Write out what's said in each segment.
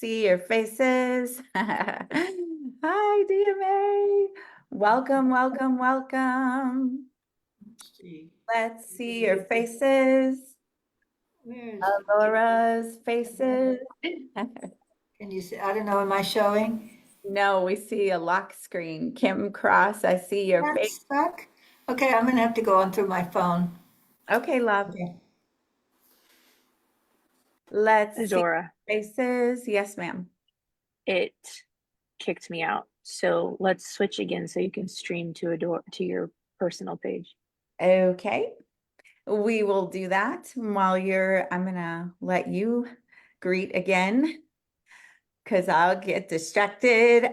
see your faces. Hi, DMA. Welcome, welcome, welcome. Let's see your faces. Laura's faces. Can you see? I don't know. Am I showing? No, we see a lock screen. Kim Cross, I see your That's face. stuck. Okay, I'm gonna have to go on through my phone. Okay, love. Okay. Let's see Adora, faces. Yes, ma'am. it kicked me out. So let's switch again so you can stream to your personal page. Okay. We will do that while I'm gonna let you greet again because I'll get distracted.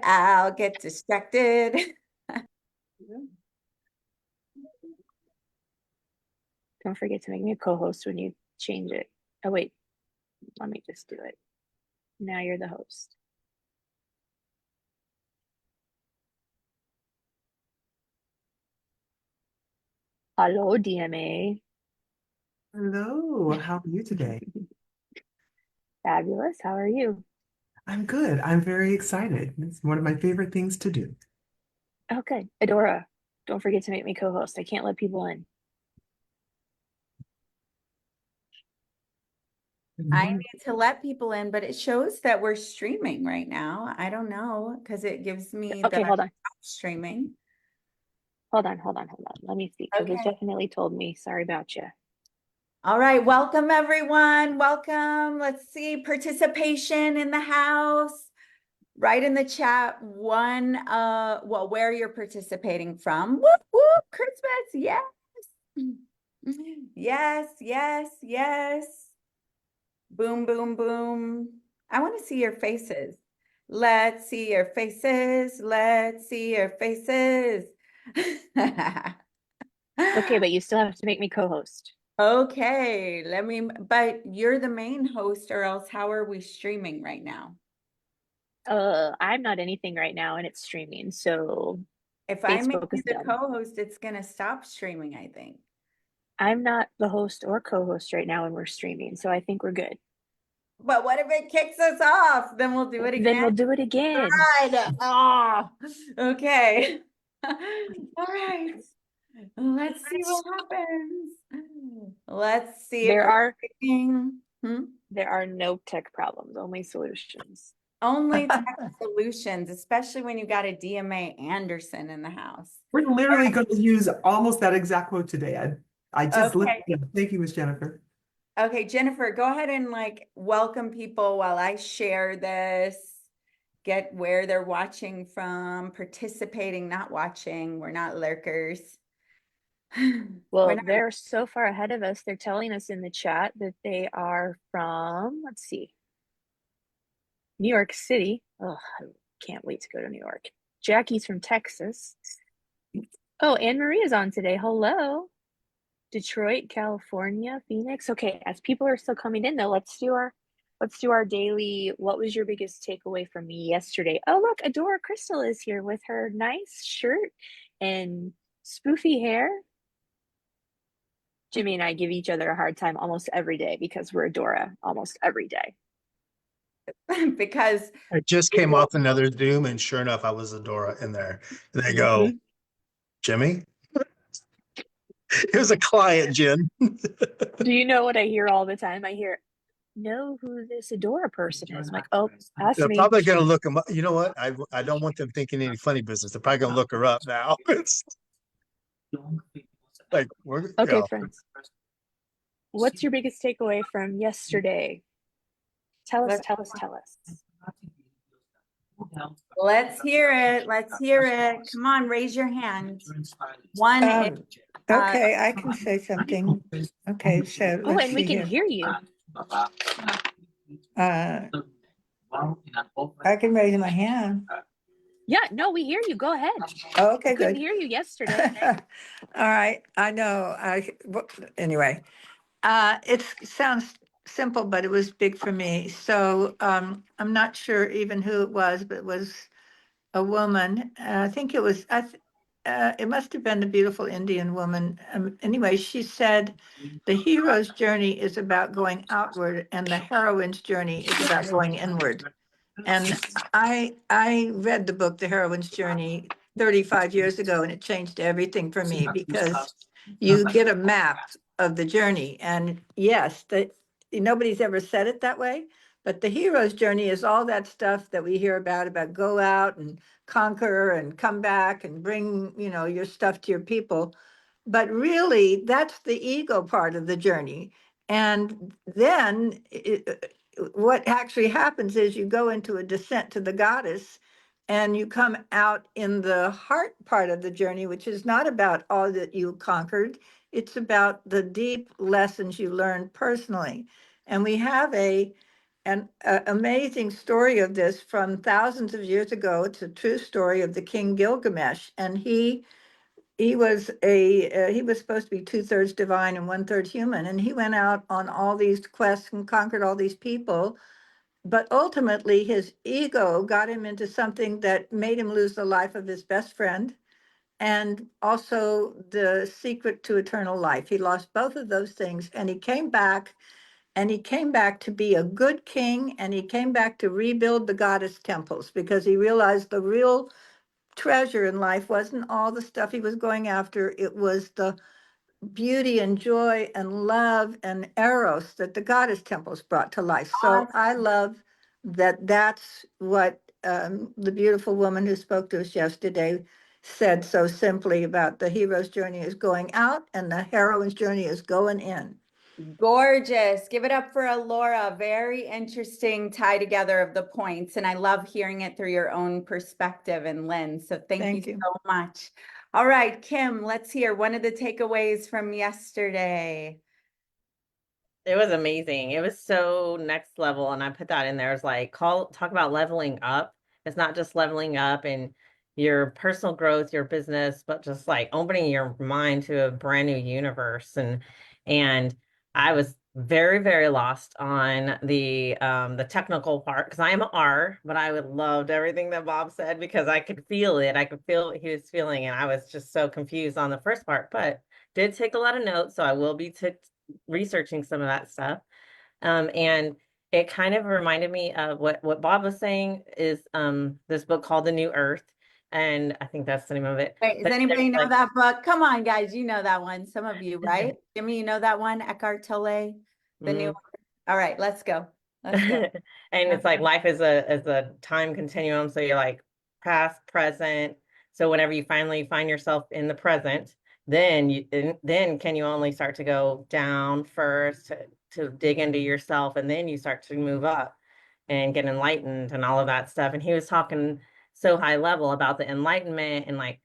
Don't forget to make me a co-host when you change it. Oh, wait, let me just do it. Now you're the host. Hello, DMA. Hello, how are you today? Fabulous. How are you? I'm good. I'm very excited. It's one of my favorite things to do. Okay. Adora, don't forget to make me co-host. I can't let people in. I need to let people in, but it shows that we're streaming right now. I don't know because it gives me Okay, hold on. streaming. Hold on. Let me see, because it Okay. definitely told me. Sorry about you. All right, welcome everyone. Welcome. Let's see participation in the house. Write in the chat where you're participating from. Whoop whoop, Christmas. Yes. Yes. Boom, boom, boom. I want to see your faces. Let's see your faces. Okay, but you still have to make me co-host. Okay, but you're the main host, or else how are we streaming right now? I'm not anything right now, and it's streaming, so If I make Facebook you is the done. co-host, it's gonna stop streaming, I think. I'm not the host or co-host right now, and we're streaming, so I think we're good. But what if it kicks us off? Then we'll do it again. Then we'll do it again. Oh, okay. All right. Let's see what happens. Let's see if There are Hmm? there are no tech problems, only solutions. Only tech solutions, especially when you got a DMA Anderson in the house. We're literally going to use almost that exact quote today. I just Okay. listened. Thank you, Ms. Jennifer. Okay, Jennifer, go ahead and welcome people while I share this, get where they're watching from, participating, not watching. We're not lurkers. Well, they're so far ahead of us. They're telling us in the chat that they are from, let's see, New York City. Oh, I can't wait to go to New York. Jackie's from Texas. Oh, Anne Marie is on today. Hello. Detroit, California, Phoenix. Okay, as people are still coming in though, let's do our daily, what was your biggest takeaway from me yesterday? Oh, look, Adora Crystal is here with her nice shirt and spoofy hair. Jimmy and I give each other a hard time almost every day because we're Adora almost every day. Because I just came off another Zoom, and sure enough, I was Adora in there. And they go, Jimmy? It was a client, Jen. Do you know what I hear all the time? I hear, know who this Adora person is. I'm like, oh, that's They're me. probably going to look them up. You know what? I don't want them thinking any funny business. They're probably going to look her up now. It's like, okay, friends. What's your biggest takeaway from yesterday? Tell us. let's hear it. Come on, raise your hand. One is, Okay, I can say something. Okay, so Oh, let's and we see can here. hear you. I can raise my hand. Yeah, no, we hear you. Go ahead. Oh, okay, I couldn't good. hear you yesterday. All right, I know. Anyway, it sounds simple, but it was big for me. So I'm not sure even who it was, but it was a woman. I think it was. It must have been the beautiful Indian woman. Anyway, she said the hero's journey is about going outward, and the heroine's journey is about going inward. And I read the book, The Heroine's Journey, 35 years ago, and it changed everything for me because you get a map of the journey. And yes, nobody's ever said it that way, but the hero's journey is all that stuff that we hear about go out and conquer and come back and bring, your stuff to your people. But really, that's the ego part of the journey. And then what actually happens is you go into a descent to the goddess and you come out in the heart part of the journey, which is not about all that you conquered. It's about the deep lessons you learned personally. And we have an amazing story of this from thousands of years ago. It's a true story of the King Gilgamesh. And he was he was supposed to be 2/3 divine and 1/3 human. And he went out on all these quests and conquered all these people. But ultimately, his ego got him into something that made him lose the life of his best friend and also the secret to eternal life. He lost both of those things, and he came back, and he came back to be a good king, and he came back to rebuild the goddess temples because he realized the real treasure in life wasn't all the stuff he was going after. It was the beauty and joy and love and eros that the goddess temples brought to life. So I love that that's what the beautiful woman who spoke to us yesterday said so simply about the hero's journey is going out and the heroine's journey is going in. Gorgeous. Give it up for Alora. Very interesting tie together of the points. And I love hearing it through your own perspective and lens. So thank you so much. All right, Kim, let's hear one of the takeaways from yesterday. It was amazing. It was so next level. And I put that in there as like, talk about leveling up. It's not just leveling up in your personal growth, your business, but just like opening your mind to a brand new universe. And I was very, very lost on the technical part because I am an R, but I would loved everything that Bob said because I could feel it. I could feel what he was feeling, and I was just so confused on the first part, but did take a lot of notes, so I will be researching some of that stuff. And it kind of reminded me of what Bob was saying is this book called The New Earth. And I think that's the name of it. Wait, does anybody know that book? Come on, guys, you know that one. Some of you, right? Jimmy, you know that one? Eckhart Tolle, The New Earth. All right, let's go. Let's go. And it's like life is a time continuum. So you're like past, present. So whenever you finally find yourself in the present, then can you only start to go down first to dig into yourself, and then you start to move up and get enlightened and all of that stuff. And he was talking so high level about the enlightenment and like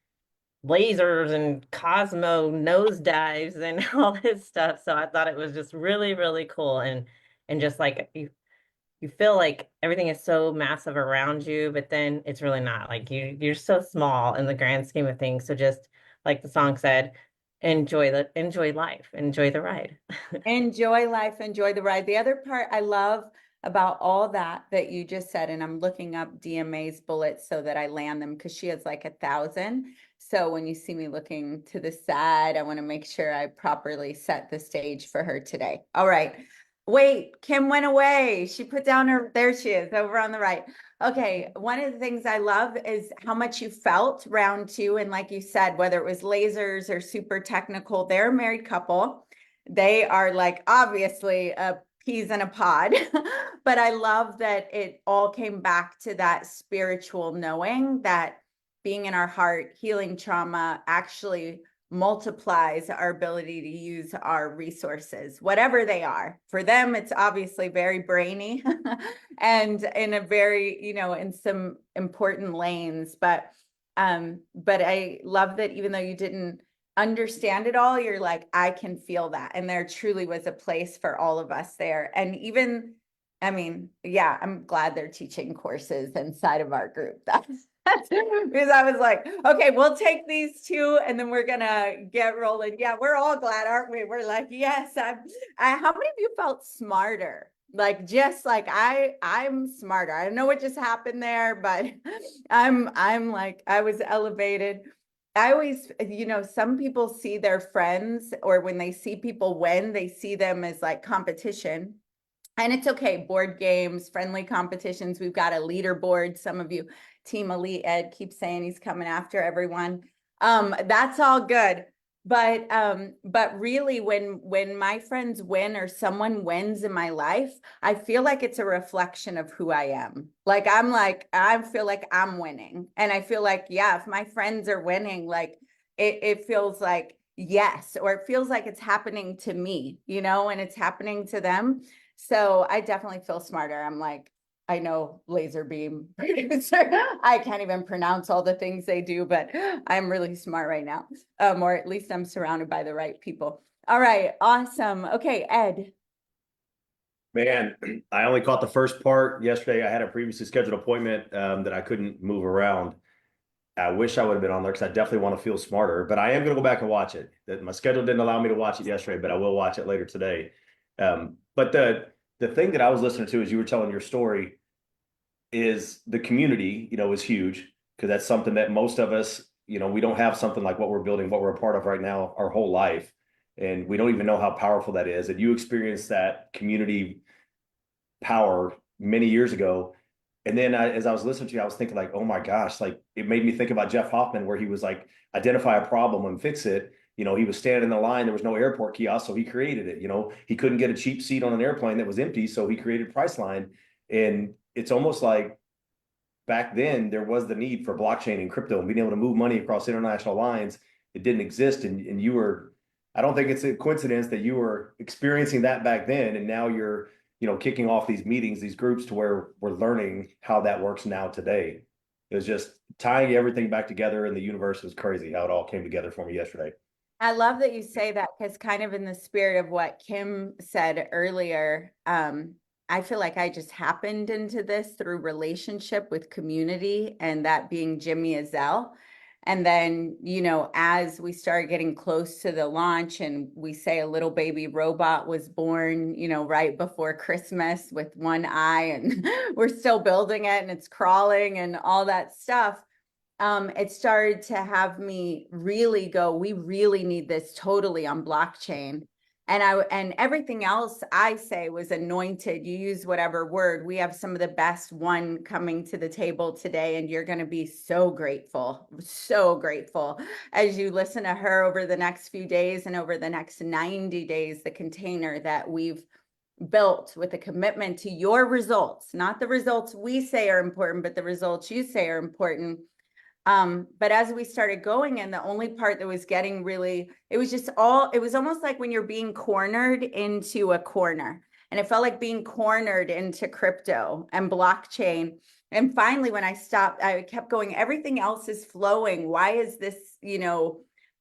lasers and cosmo nosedives and all this stuff. So I thought it was just really, really cool. And just like you feel like everything is so massive around you, but then it's really not. Like you're so small in the grand scheme of things. So just like the song said, enjoy life, enjoy the ride. Enjoy life, enjoy the ride. The other part I love about all that you just said, and I'm looking up DMA's bullets so that I land them because she has like 1,000. So when you see me looking to the side, I want to make sure I properly set the stage for her today. All right. Wait, Kim went away. She put down there she is over on the right. Okay, one of the things I love is how much you felt round 2. And like you said, whether it was lasers or super technical, they're a married couple. They are like obviously a peas in a pod, but I love that it all came back to that spiritual knowing that being in our heart, healing trauma actually multiplies our ability to use our resources, whatever they are. For them, it's obviously very brainy and in a very, in some important lanes. But I love that even though you didn't understand it all, you're like, I can feel that. And there truly was a place for all of us there. And even, yeah, I'm glad they're teaching courses inside of our group. That's because I was like, okay, we'll take these 2 and then we're gonna get rolling. Yeah, we're all glad, aren't we? We're like, yes. How many of you felt smarter? Like, just like I'm smarter. I don't know what just happened there, but I'm like, I was elevated. I always, some people see their friends, or when they see people win, they see them as like competition. And it's okay, board games, friendly competitions. We've got a leaderboard. Some of you, Team Elite Ed keeps saying he's coming after everyone. That's all good. But really when my friends win or someone wins in my life, I feel like it's a reflection of who I am. Like I feel like I'm winning. And I feel like, yeah, if my friends are winning, like it feels like yes, or it feels like it's happening to me, and it's happening to them. So I definitely feel smarter. I'm like, I know laser beam producer. I can't even pronounce all the things they do, but I'm really smart right now. Or at least I'm surrounded by the right people. All right, awesome. Okay, Ed. Man, I only caught the first part yesterday. I had a previously scheduled appointment that I couldn't move around. I wish I would have been on there because I definitely want to feel smarter, but I am going to go back and watch it. My schedule didn't allow me to watch it yesterday, but I will watch it later today. But the thing that I was listening to as you were telling your story is the community, is huge, because that's something that most of us, we don't have something like what we're building, what we're a part of right now, our whole life. And we don't even know how powerful that is. And you experienced that community power many years ago. And then as I was listening to you, I was thinking like, oh my gosh, like it made me think about Jeff Hoffman, where he was like, identify a problem and fix it. He was standing in the line. There was no airport kiosk, so he created it. He couldn't get a cheap seat on an airplane that was empty, so he created Priceline. And it's almost like back then there was the need for blockchain and crypto and being able to move money across international lines. It didn't exist, and you were. I don't think it's a coincidence that you were experiencing that back then, and now you're kicking off these meetings, these groups, to where we're learning how that works now today. It was just tying everything back together, and the universe was crazy how it all came together for me yesterday. I love that you say that, because kind of in the spirit of what Kim said earlier, I feel like I just happened into this through relationship with community, and that being Jimmy Azell. And then, as we started getting close to the launch, and we say a little baby robot was born, right before Christmas with one eye, and we're still building it and it's crawling and all that stuff. It started to have me really go, we really need this totally on blockchain. And everything else I say was anointed. You use whatever word. We have some of the best one coming to the table today, and you're going to be so grateful as you listen to her over the next few days and over the next 90 days, the container that we've built with a commitment to your results, not the results we say are important, but the results you say are important. But as we started going, and the only part that was getting really, it was almost like when you're being cornered into a corner, and it felt like being cornered into crypto and blockchain. And finally, when I stopped, I kept going, everything else is flowing. Why is this,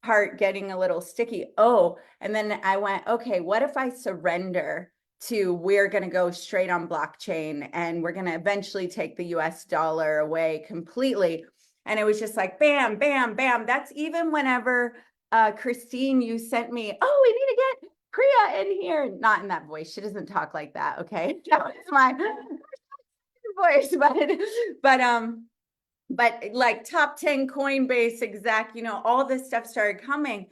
part getting a little sticky? Oh, and then I went, okay, what if I surrender to, we're going to go straight on blockchain, and we're going to eventually take the US dollar away completely. And it was just like, bam, bam, bam. That's even whenever, Christine, you sent me, oh, we need to get Priya in here. Not in that voice. She doesn't talk like that. Okay. That was my voice, but like top 10 Coinbase exec, all this stuff started coming.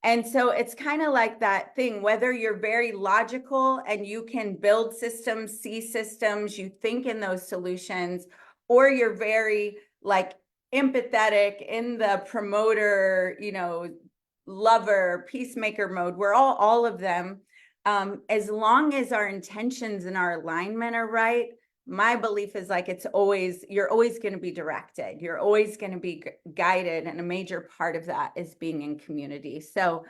And so it's kind of like that thing, whether you're very logical and you can build systems, see systems, you think in those solutions, or you're very like empathetic in the promoter, lover, peacemaker mode. We're all of them. As long as our intentions and our alignment are right, my belief is like, you're always going to be directed. You're always going to be guided. And a major part of that is being in community. So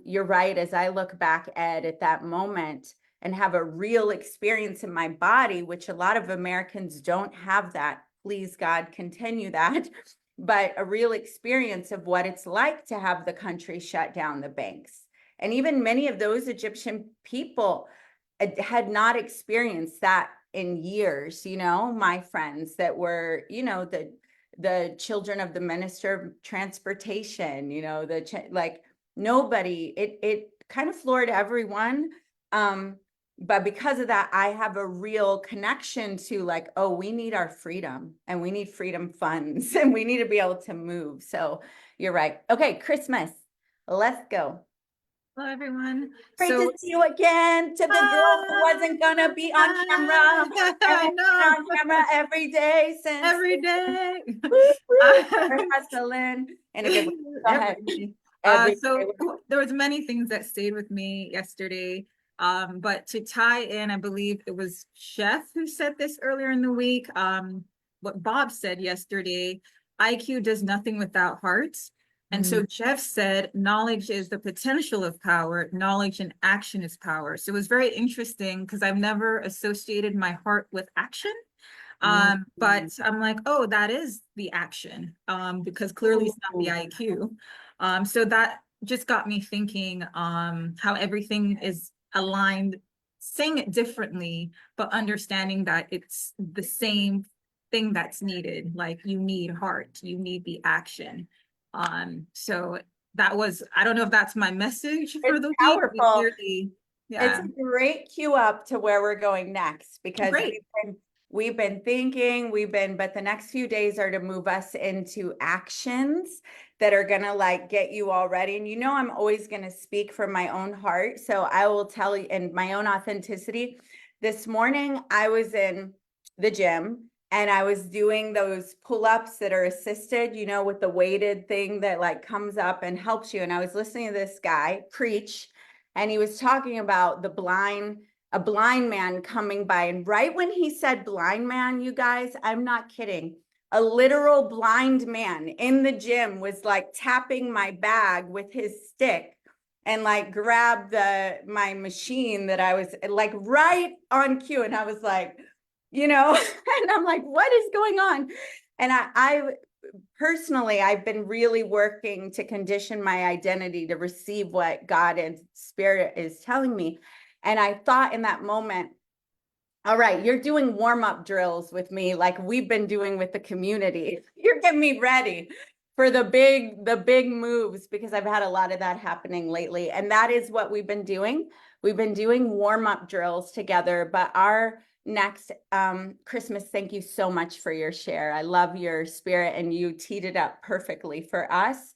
you're right. As I look back, Ed, at that moment and have a real experience in my body, which a lot of Americans don't have that. Please, God, continue that. But a real experience of what it's like to have the country shut down the banks. And even many of those Egyptian people had not experienced that in years, my friends that were, the children of the minister of transportation, like nobody, it kind of floored everyone. But because of that, I have a real connection to like, oh, we need our freedom, and we need freedom funds, and we need to be able to move. So you're right. Okay, Christmas, let's go. Hello, everyone. Great So, to see you again. To the girl who wasn't gonna be on camera. I And know. on camera every day since Every day. we're hustling in a good way. Go ahead. Every day. Every So day. there was many things that stayed with me yesterday. But to tie in, I believe it was Chef who said this earlier in the week. What Bob said yesterday, IQ does nothing without heart. And so Jeff said, knowledge is the potential of power, knowledge and action is power. So it was very interesting because I've never associated my heart with action. But I'm like, oh, that is the action, because clearly it's not the IQ. So that just got me thinking, how everything is aligned, saying it differently, but understanding that it's the same thing that's needed. Like you need heart, you need the action. So that was, I don't know if that's my message for It's the week. powerful. Clearly, yeah. It's a great cue up to where we're going next because Great. we've been thinking, but the next few days are to move us into actions that are gonna like get you all ready. And you know, I'm always gonna speak from my own heart. So I will tell you in my own authenticity. This morning I was in the gym and I was doing those pull-ups that are assisted, you know, with the weighted thing that like comes up and helps you. And I was listening to this guy preach, and he was talking about a blind man coming by. And right when he said blind man, you guys, I'm not kidding. A literal blind man in the gym was like tapping my bag with his stick and like grabbed my machine that I was like right on cue. And I was like, you know, and I'm like, what is going on? And I personally, I've been really working to condition my identity to receive what God and Spirit is telling me. And I thought in that moment, all right, you're doing warm-up drills with me like we've been doing with the community. You're getting me ready for the big moves, because I've had a lot of that happening lately. And that is what we've been doing. We've been doing warm-up drills together, but our next Christmas, thank you so much for your share. I love your spirit and you teed it up perfectly for us.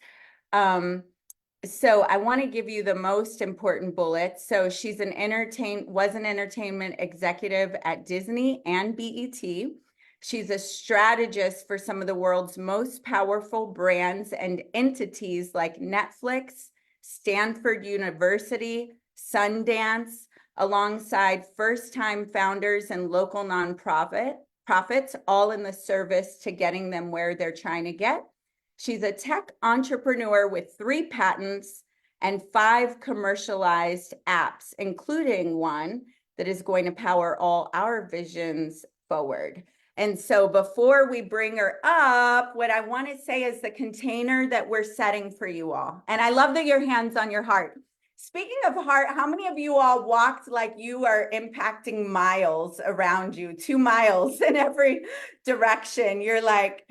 So I want to give you the most important bullet. So she's was an entertainment executive at Disney and BET. She's a strategist for some of the world's most powerful brands and entities like Netflix, Stanford University, Sundance, alongside first-time founders and local nonprofits, all in the service to getting them where they're trying to get. She's a tech entrepreneur with 3 patents and 5 commercialized apps, including one that is going to power all our visions forward. And so before we bring her up, what I want to say is the container that we're setting for you all. And I love that your hands on your heart. Speaking of heart, how many of you all walked like you are impacting miles around you, 2 miles in every direction? You're like,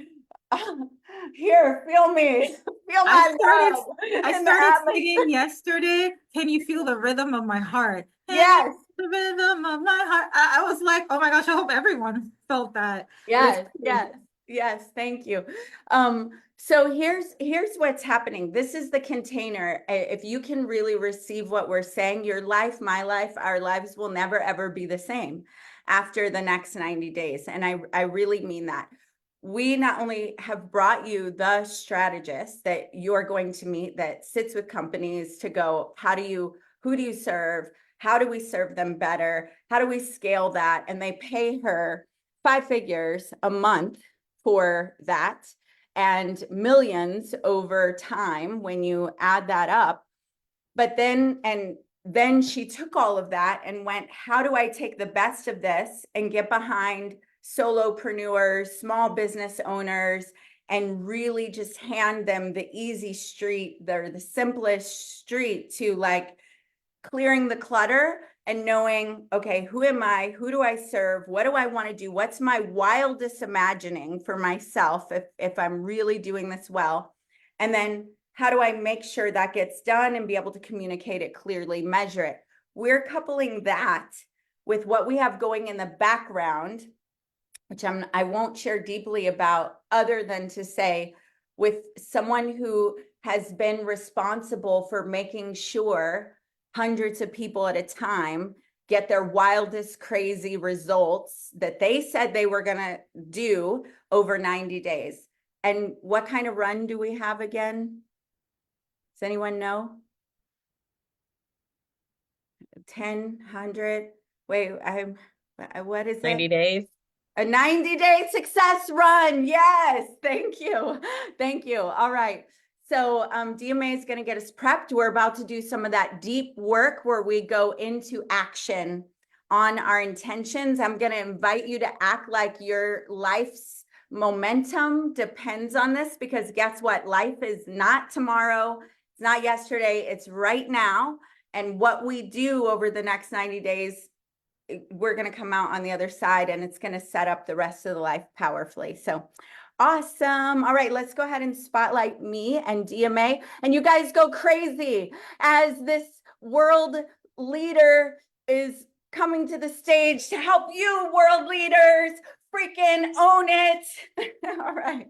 oh, here, feel me, feel my love. I started singing yesterday. Can you feel the rhythm of my heart? Yes. The rhythm of my heart. I was like, oh my gosh, I hope everyone felt that. Yes, thank you. So here's what's happening. This is the container. If you can really receive what we're saying, your life, my life, our lives will never ever be the same after the next 90 days. And I really mean that. We not only have brought you the strategist that you're going to meet that sits with companies to go, who do you serve? How do we serve them better? How do we scale that? And they pay her 5 figures a month for that and millions over time when you add that up. But then she took all of that and went, how do I take the best of this and get behind solopreneurs, small business owners, and really just hand them the easy street, the simplest street to like clearing the clutter and knowing, okay, who am I? Who do I serve? What do I want to do? What's my wildest imagining for myself if I'm really doing this well? And then how do I make sure that gets done and be able to communicate it clearly, measure it? We're coupling that with what we have going in the background, which I won't share deeply about, other than to say, with someone who has been responsible for making sure hundreds of people at a time get their wildest, crazy results that they said they were going to do over 90 days. And what kind of run do we have again? Does anyone know? 10, 100? Wait, what is it? 90 days. A 90-day success run. Yes. Thank you. Thank you. All right. So DMA is going to get us prepped. We're about to do some of that deep work where we go into action on our intentions. I'm going to invite you to act like your life's momentum depends on this, because guess what? Life is not tomorrow. It's not yesterday. It's right now. And what we do over the next 90 days, we're going to come out on the other side, and it's going to set up the rest of the life powerfully. So awesome. All right, let's go ahead and spotlight me and DMA, and you guys go crazy as this world leader is coming to the stage to help you world leaders freaking own it. All right.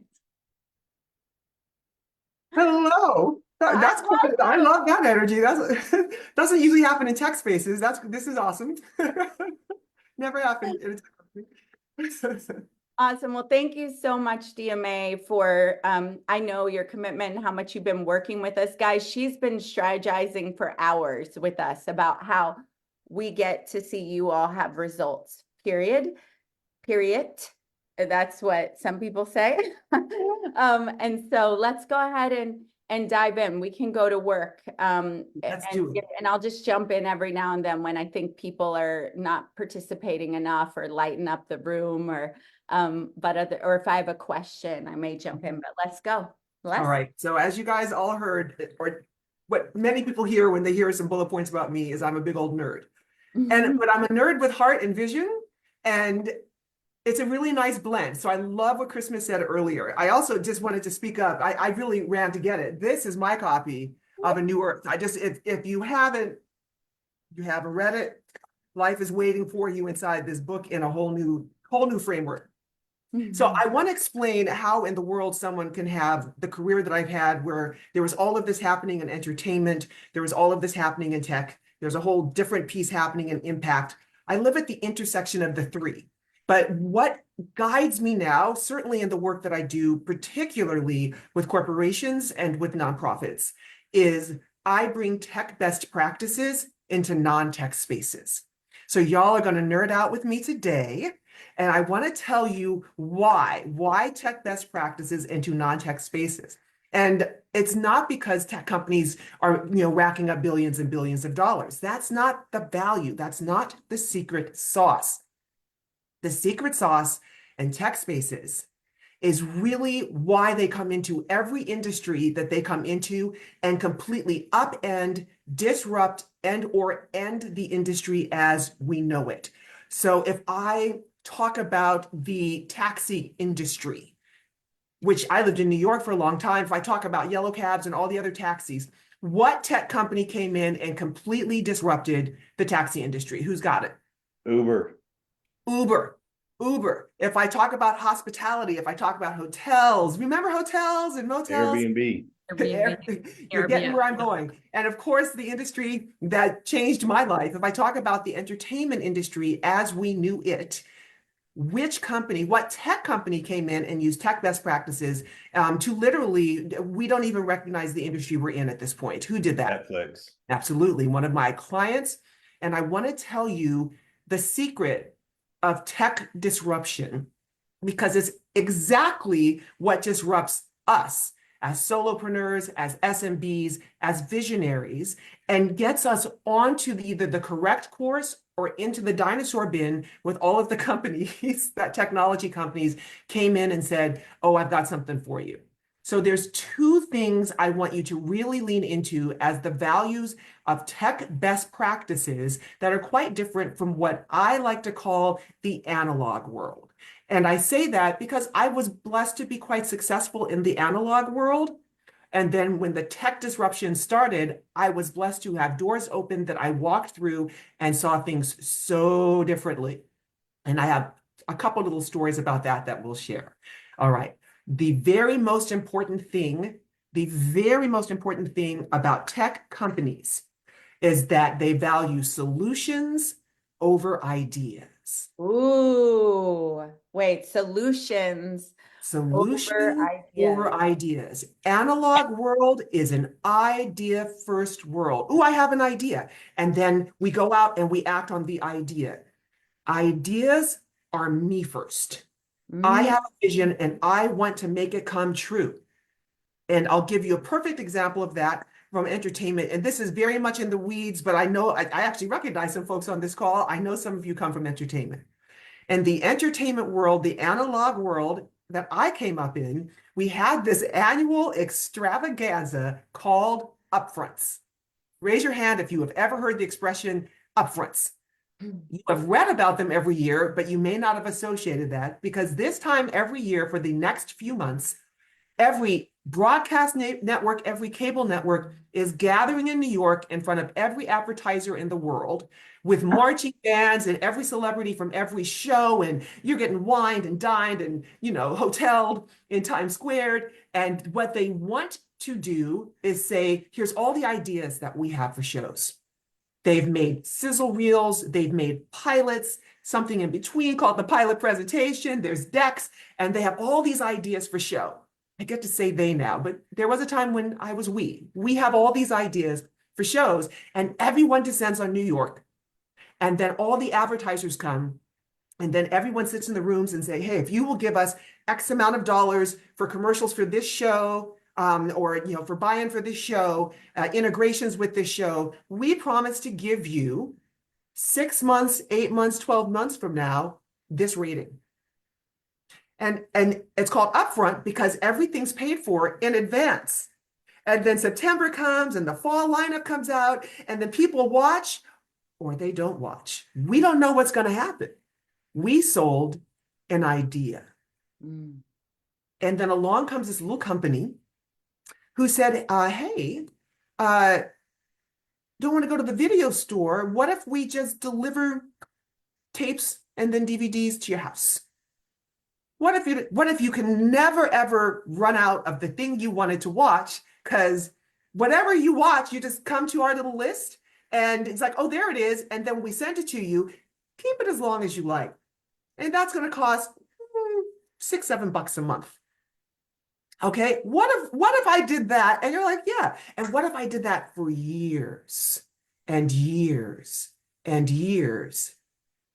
Hello. That's cool. I love that energy. That's doesn't usually happen in tech spaces. This is awesome. Never happened in a tech company. Awesome. Well, thank you so much, DMA, for I know your commitment and how much you've been working with us, guys. She's been strategizing for hours with us about how we get to see you all have results. Period. That's what some people say. And so let's go ahead and dive in. We can go to work. Let's do it. And I'll just jump in every now and then when I think people are not participating enough, or lighten up the room, or if I have a question, I may jump in. But let's go. All right. So as you guys all heard, or what many people hear when they hear some bullet points about me, is I'm a big old nerd. But I'm a nerd with heart and vision, and it's a really nice blend. So I love what Christmas said earlier. I also just wanted to speak up. I really ran to get it. This is my copy of A New Earth. If you haven't read it, life is waiting for you inside this book in a whole new framework. So I want to explain how in the world someone can have the career that I've had, where there was all of this happening in entertainment, there was all of this happening in tech, there's a whole different piece happening in impact. I live at the intersection of the three. But what guides me now, certainly in the work that I do, particularly with corporations and with nonprofits, is I bring tech best practices into non-tech spaces. So y'all are going to nerd out with me today. And I want to tell you why tech best practices into non-tech spaces. And it's not because tech companies are, racking up billions and billions of dollars. That's not the value. That's not the secret sauce. The secret sauce in tech spaces is really why they come into every industry that they come into and completely upend, disrupt, or end the industry as we know it. So if I talk about the taxi industry, which I lived in New York for a long time, if I talk about yellow cabs and all the other taxis, what tech company came in and completely disrupted the taxi industry? Who's got it? Uber. If I talk about hospitality, if I talk about hotels, remember hotels and motels? Airbnb. You're getting where I'm going. And of course, the industry that changed my life, if I talk about the entertainment industry as we knew it, what tech company came in and used tech best practices to literally, we don't even recognize the industry we're in at this point. Who did that? Netflix. Absolutely. One of my clients. And I want to tell you the secret of tech disruption, because it's exactly what disrupts us as solopreneurs, as SMBs, as visionaries, and gets us onto either the correct course or into the dinosaur bin with all of the companies, that technology companies came in and said, oh, I've got something for you. So there's two things I want you to really lean into as the values of tech best practices that are quite different from what I like to call the analog world. And I say that because I was blessed to be quite successful in the analog world. And then when the tech disruption started, I was blessed to have doors open that I walked through and saw things so differently. And I have a couple little stories about that we'll share. All right. The very most important thing about tech companies is that they value solutions over ideas. Ooh, wait, solutions over Solutions ideas. over ideas. Analog world is an idea first world. Oh, I have an idea. And then we go out and we act on the idea. Ideas are me first. I have a vision and I want to make it come true. And I'll give you a perfect example of that from entertainment. And this is very much in the weeds, but I know I actually recognize some folks on this call. I know some of you come from entertainment. In the entertainment world, the analog world that I came up in, we had this annual extravaganza called upfronts. Raise your hand if you have ever heard the expression upfronts. You have read about them every year, but you may not have associated that, because this time every year for the next few months, every broadcast network, every cable network is gathering in New York in front of every advertiser in the world with marching bands and every celebrity from every show. And you're getting wined and dined and, hoteled in Times Square. And what they want to do is say, here's all the ideas that we have for shows. They've made sizzle reels, they've made pilots, something in between called the pilot presentation. There's decks, and they have all these ideas for show. I get to say they now, but there was a time when I was we. We have all these ideas for shows, and everyone descends on New York. And then all the advertisers come, and then everyone sits in the rooms and say, hey, if you will give us X amount of dollars for commercials for this show, or for buy-in for this show, integrations with this show, we promise to give you 6 months, 8 months, 12 months from now, this rating. And it's called upfront because everything's paid for in advance. And then September comes and the fall lineup comes out, and then people watch or they don't watch. We don't know what's going to happen. We sold an idea. And then along comes this little company who said, hey, don't want to go to the video store. What if we just deliver tapes and then DVDs to your house? What if you can never, ever run out of the thing you wanted to watch? Because whatever you watch, you just come to our little list and it's like, oh, there it is. And then we send it to you. Keep it as long as you like. And that's going to cost $6, $7 a month. Okay, what if I did that? And you're like, yeah. And what if I did that for years and years and years?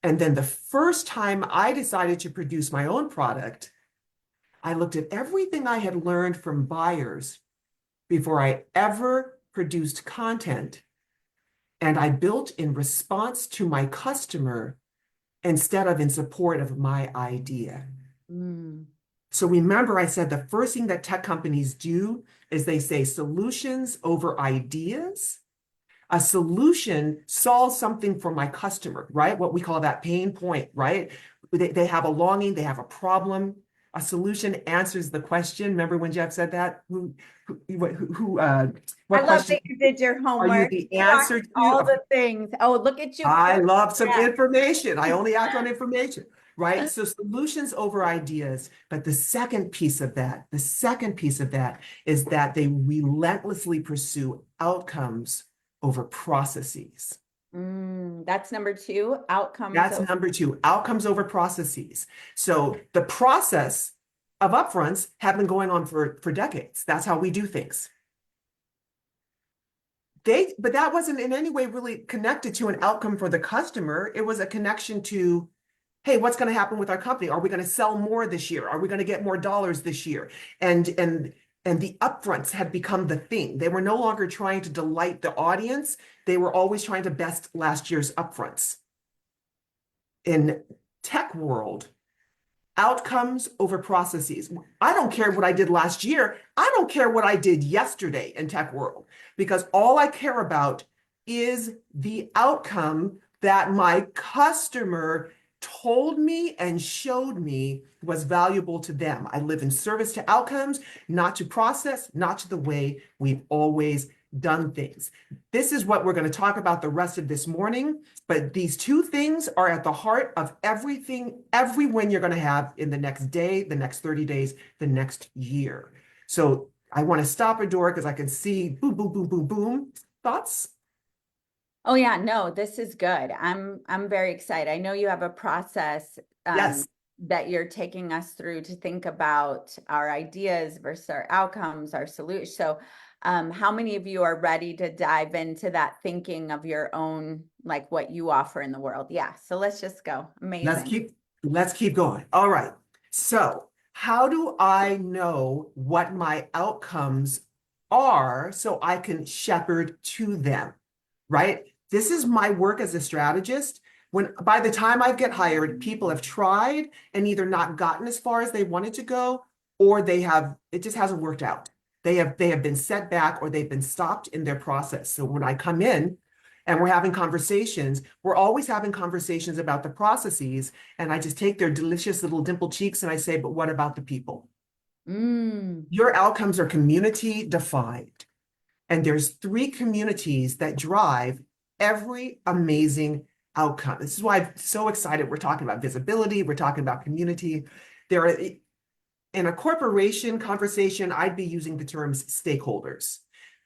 And then the first time I decided to produce my own product, I looked at everything I had learned from buyers before I ever produced content. And I built in response to my customer instead of in support of my idea. So remember, I said the first thing that tech companies do is they say solutions over ideas. A solution solves something for my customer, right? What we call that pain point, right? They have a longing, they have a problem. A solution answers the question. Remember when Jeff said that? What I love that you did your homework. Are you the answer to? All the things. Oh, look at you. I love some information. I only act on information. Right? So solutions over ideas. But the second piece of that is that they relentlessly pursue outcomes over processes. That's number 2, outcomes. That's number 2, outcomes over processes. So the process of upfronts have been going on for decades. That's how we do things. But that wasn't in any way really connected to an outcome for the customer. It was a connection to, hey, what's going to happen with our company? Are we going to sell more this year? Are we going to get more dollars this year? And the upfronts had become the thing. They were no longer trying to delight the audience. They were always trying to best last year's upfronts. In tech world, outcomes over processes. I don't care what I did last year. I don't care what I did yesterday in tech world, because all I care about is the outcome that my customer told me and showed me was valuable to them. I live in service to outcomes, not to process, not to the way we've always done things. This is what we're going to talk about the rest of this morning, but these 2 things are at the heart of everything, every win you're going to have in the next day, the next 30 days, the next year. So I want to stop Adora because I can see boom, boom, boom, boom, boom. Thoughts? Oh yeah, no, this is good. I'm very excited. I know you have a process Yes. that you're taking us through to think about our ideas versus our outcomes, our solutions. So how many of you are ready to dive into that thinking of your own, like what you offer in the world? Yeah, so let's just go. Amazing. Let's keep going. All right. So how do I know what my outcomes are so I can shepherd to them, right? This is my work as a strategist. When by the time I get hired, people have tried and either not gotten as far as they wanted to go, or it just hasn't worked out. They have been set back or they've been stopped in their process. So when I come in and we're having conversations, we're always having conversations about the processes. And I just take their delicious little dimple cheeks and I say, but what about the people? Your outcomes are community defined. And there's 3 communities that drive every amazing outcome. This is why I'm so excited. We're talking about visibility. We're talking about community. There are, in a corporation conversation, I'd be using the terms stakeholders,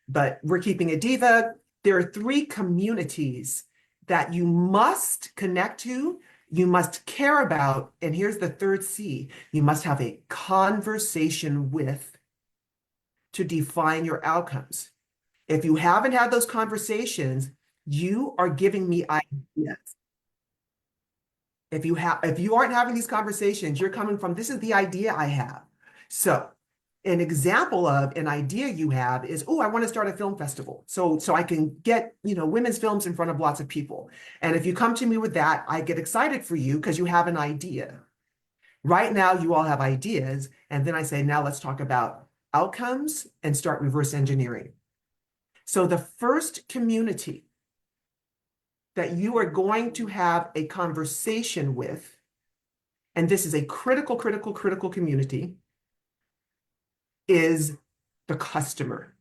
but we're keeping it DIVA. There are 3 communities that you must connect to, you must care about, and here's the 3rd C, you must have a conversation with to define your outcomes. If you haven't had those conversations, you are giving me ideas. If you aren't having these conversations, you're coming from, this is the idea I have. So an example of an idea you have is, oh, I want to start a film festival. So I can get, women's films in front of lots of people. And if you come to me with that, I get excited for you because you have an idea. Right now, you all have ideas. And then I say, now let's talk about outcomes and start reverse engineering. So the first community that you are going to have a conversation with, and this is a critical community, is the customer.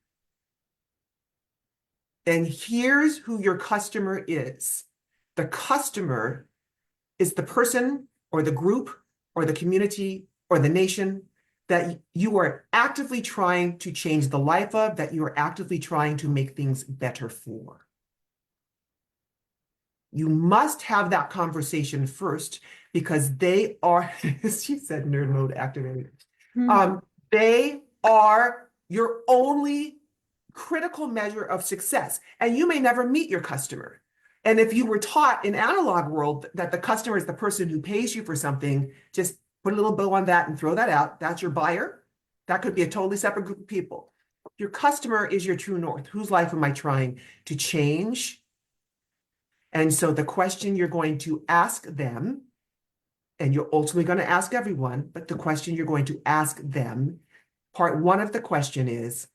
And here's who your customer is. The customer is the person or the group or the community or the nation that you are actively trying to change the life of, that you are actively trying to make things better for. You must have that conversation first because they are, she said nerd mode activated. They are your only critical measure of success. And you may never meet your customer. And if you were taught in analog world that the customer is the person who pays you for something, just put a little bow on that and throw that out. That's your buyer. That could be a totally separate group of people. Your customer is your true north. Whose life am I trying to change? And so the question you're going to ask them, and you're ultimately going to ask everyone, but the question you're going to ask them, part 1 of the question is,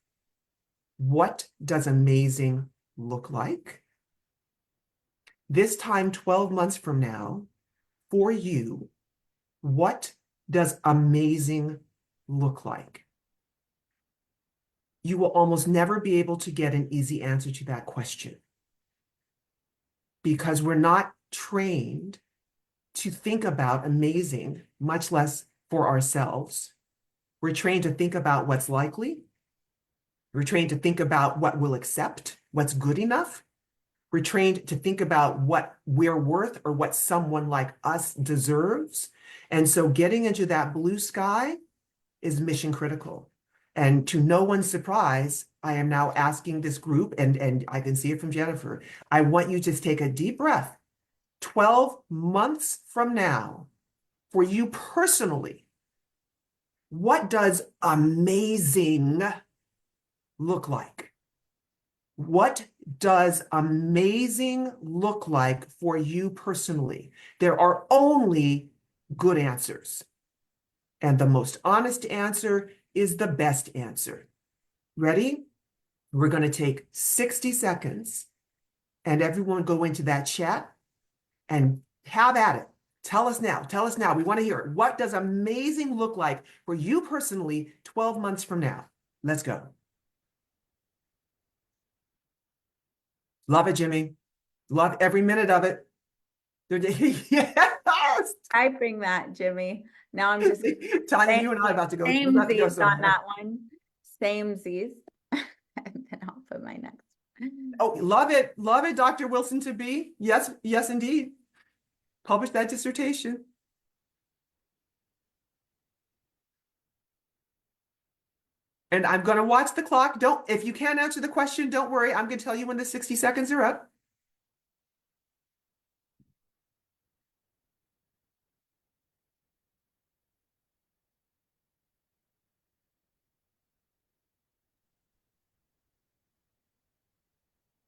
what does amazing look like? This time, 12 months from now, for you, what does amazing look like? You will almost never be able to get an easy answer to that question because we're not trained to think about amazing, much less for ourselves. We're trained to think about what's likely. We're trained to think about what we'll accept, what's good enough. We're trained to think about what we're worth or what someone like us deserves. And so getting into that blue sky is mission critical. And to no one's surprise, I am now asking this group, and I can see it from Jennifer, I want you to take a deep breath. 12 months from now, for you personally, what does amazing look like? What does amazing look like for you personally? There are only good answers. And the most honest answer is the best answer. Ready? We're going to take 60 seconds and everyone go into that chat and have at it. Tell us now. Tell us now. We want to hear it. What does amazing look like for you personally 12 months from now? Let's go. Love it, Jimmy. Love every minute of it. Yes. Typing that, Jimmy. Now I'm just Tanya, you and I are about to go. Samesies on that one. Samesies. And then I'll put my next Oh, love it, Dr. Wilson to be. Yes, yes, indeed. Publish that dissertation. And I'm going to watch the clock. If you can't answer the question, don't worry. I'm going to tell you when the 60 seconds are up.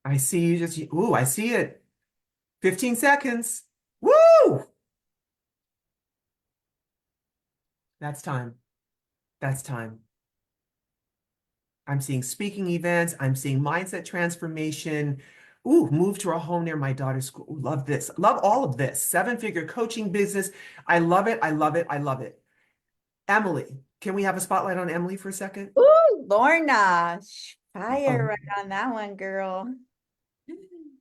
I see you just, ooh, I see it. 15 seconds. Woo! That's time. That's time. I'm seeing speaking events. I'm seeing mindset transformation. Ooh, move to a home near my daughter's school. Ooh, love this. Love all of this. 7-figure coaching business. I love it. I love it. I love it. Emily, can we have a spotlight on Emily for a second? Ooh, Lorna, fire Oh. right on that one, girl.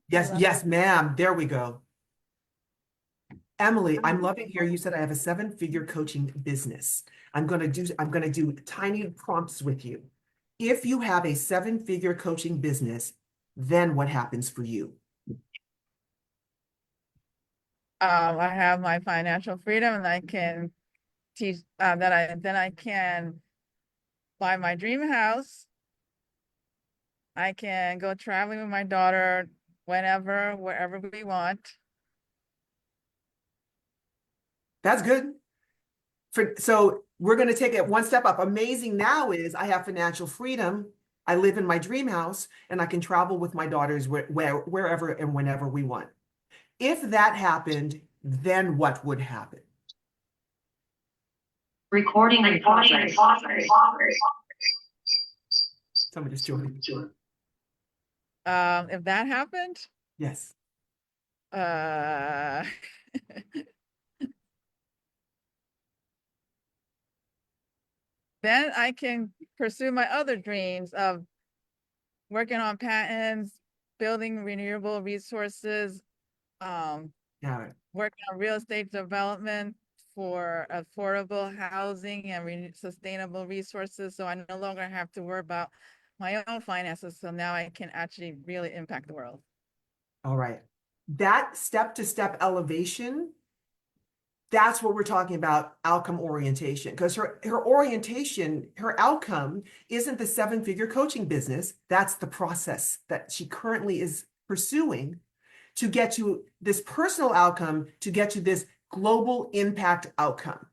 Yes, Love yes, it. ma'am. There we go. Emily, I'm loving here. You said I have a 7-figure coaching business. I'm gonna do tiny prompts with you. If you have a 7-figure coaching business, then what happens for you? I have my financial freedom and I can teach then I can buy my dream house. I can go traveling with my daughter whenever, wherever we want. That's good. So we're going to take it one step up. Amazing now is I have financial freedom. I live in my dream house and I can travel with my daughters wherever and whenever we want. If that happened, then what would happen? Recording in progress. Somebody just joined. If that happened, Yes. uh, then I can pursue my other dreams of working on patents, building renewable resources, Yeah. working on real estate development for affordable housing and sustainable resources. So I no longer have to worry about my own finances. So now I can actually really impact the world. All right. That step-to-step elevation, that's what we're talking about, outcome orientation. Because her orientation, her outcome isn't the 7-figure coaching business. That's the process that she currently is pursuing to get to this personal outcome, to get to this global impact outcome.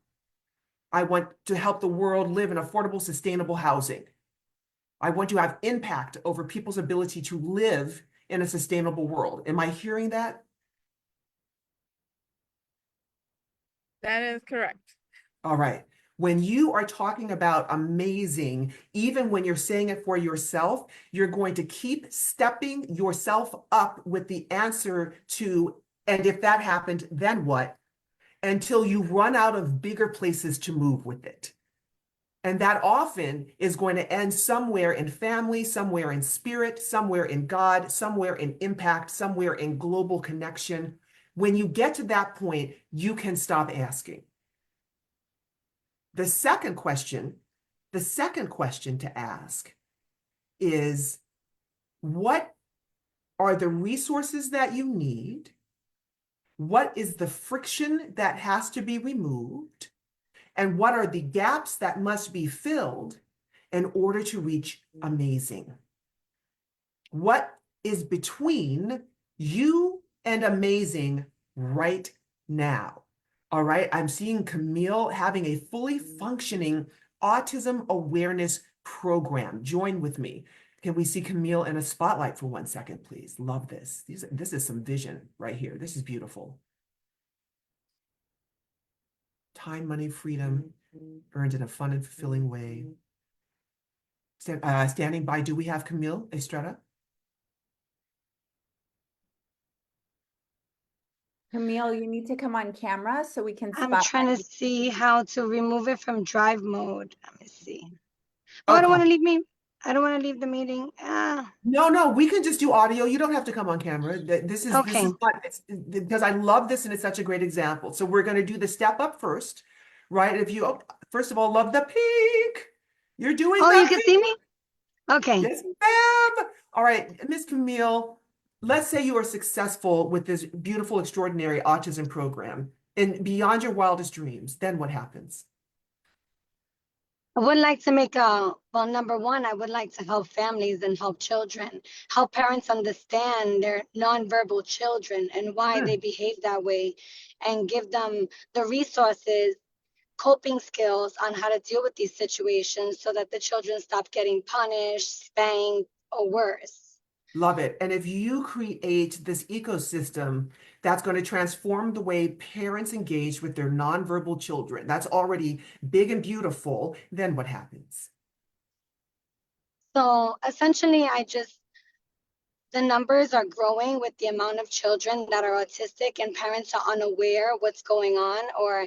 I want to help the world live in affordable, sustainable housing. I want to have impact over people's ability to live in a sustainable world. Am I hearing that? That is correct. All right. When you are talking about amazing, even when you're saying it for yourself, you're going to keep stepping yourself up with the answer to, and if that happened, then what? Until you run out of bigger places to move with it. And that often is going to end somewhere in family, somewhere in spirit, somewhere in God, somewhere in impact, somewhere in global connection. When you get to that point, you can stop asking. The second question to ask is, what are the resources that you need? What is the friction that has to be removed? And what are the gaps that must be filled in order to reach amazing? What is between you and amazing right now? All right, I'm seeing Camille having a fully functioning autism awareness program. Join with me. Can we see Camille in a spotlight for 1 second, please? Love this. This is some vision right here. This is beautiful. Time, money, freedom, earned in a fun and fulfilling way. Standing by, do we have Camille Estrada? Camille, you need to come on camera so we can I'm spot. trying to see how to remove it from drive mode. Let me see. Oh, I don't Okay. want to leave me. I don't want to leave the meeting. No, we can just do audio. You don't have to come on camera. This is Okay. fun. Because I love this and it's such a great example. So we're going to do the step up first, right? First of all, love the peak. You're doing Oh, the you can see me? Okay. Yes, ma'am. All right, Miss Camille, let's say you are successful with this beautiful, extraordinary autism program and beyond your wildest dreams, then what happens? I would like to make well, number one, I would like to help families and help children, help parents understand their nonverbal children and why they behave that way, and give them the resources, coping skills on how to deal with these situations so that the children stop getting punished, spanked, or worse. Love it. And if you create this ecosystem that's going to transform the way parents engage with their nonverbal children, that's already big and beautiful, then what happens? So essentially, the numbers are growing with the amount of children that are autistic, and parents are unaware what's going on or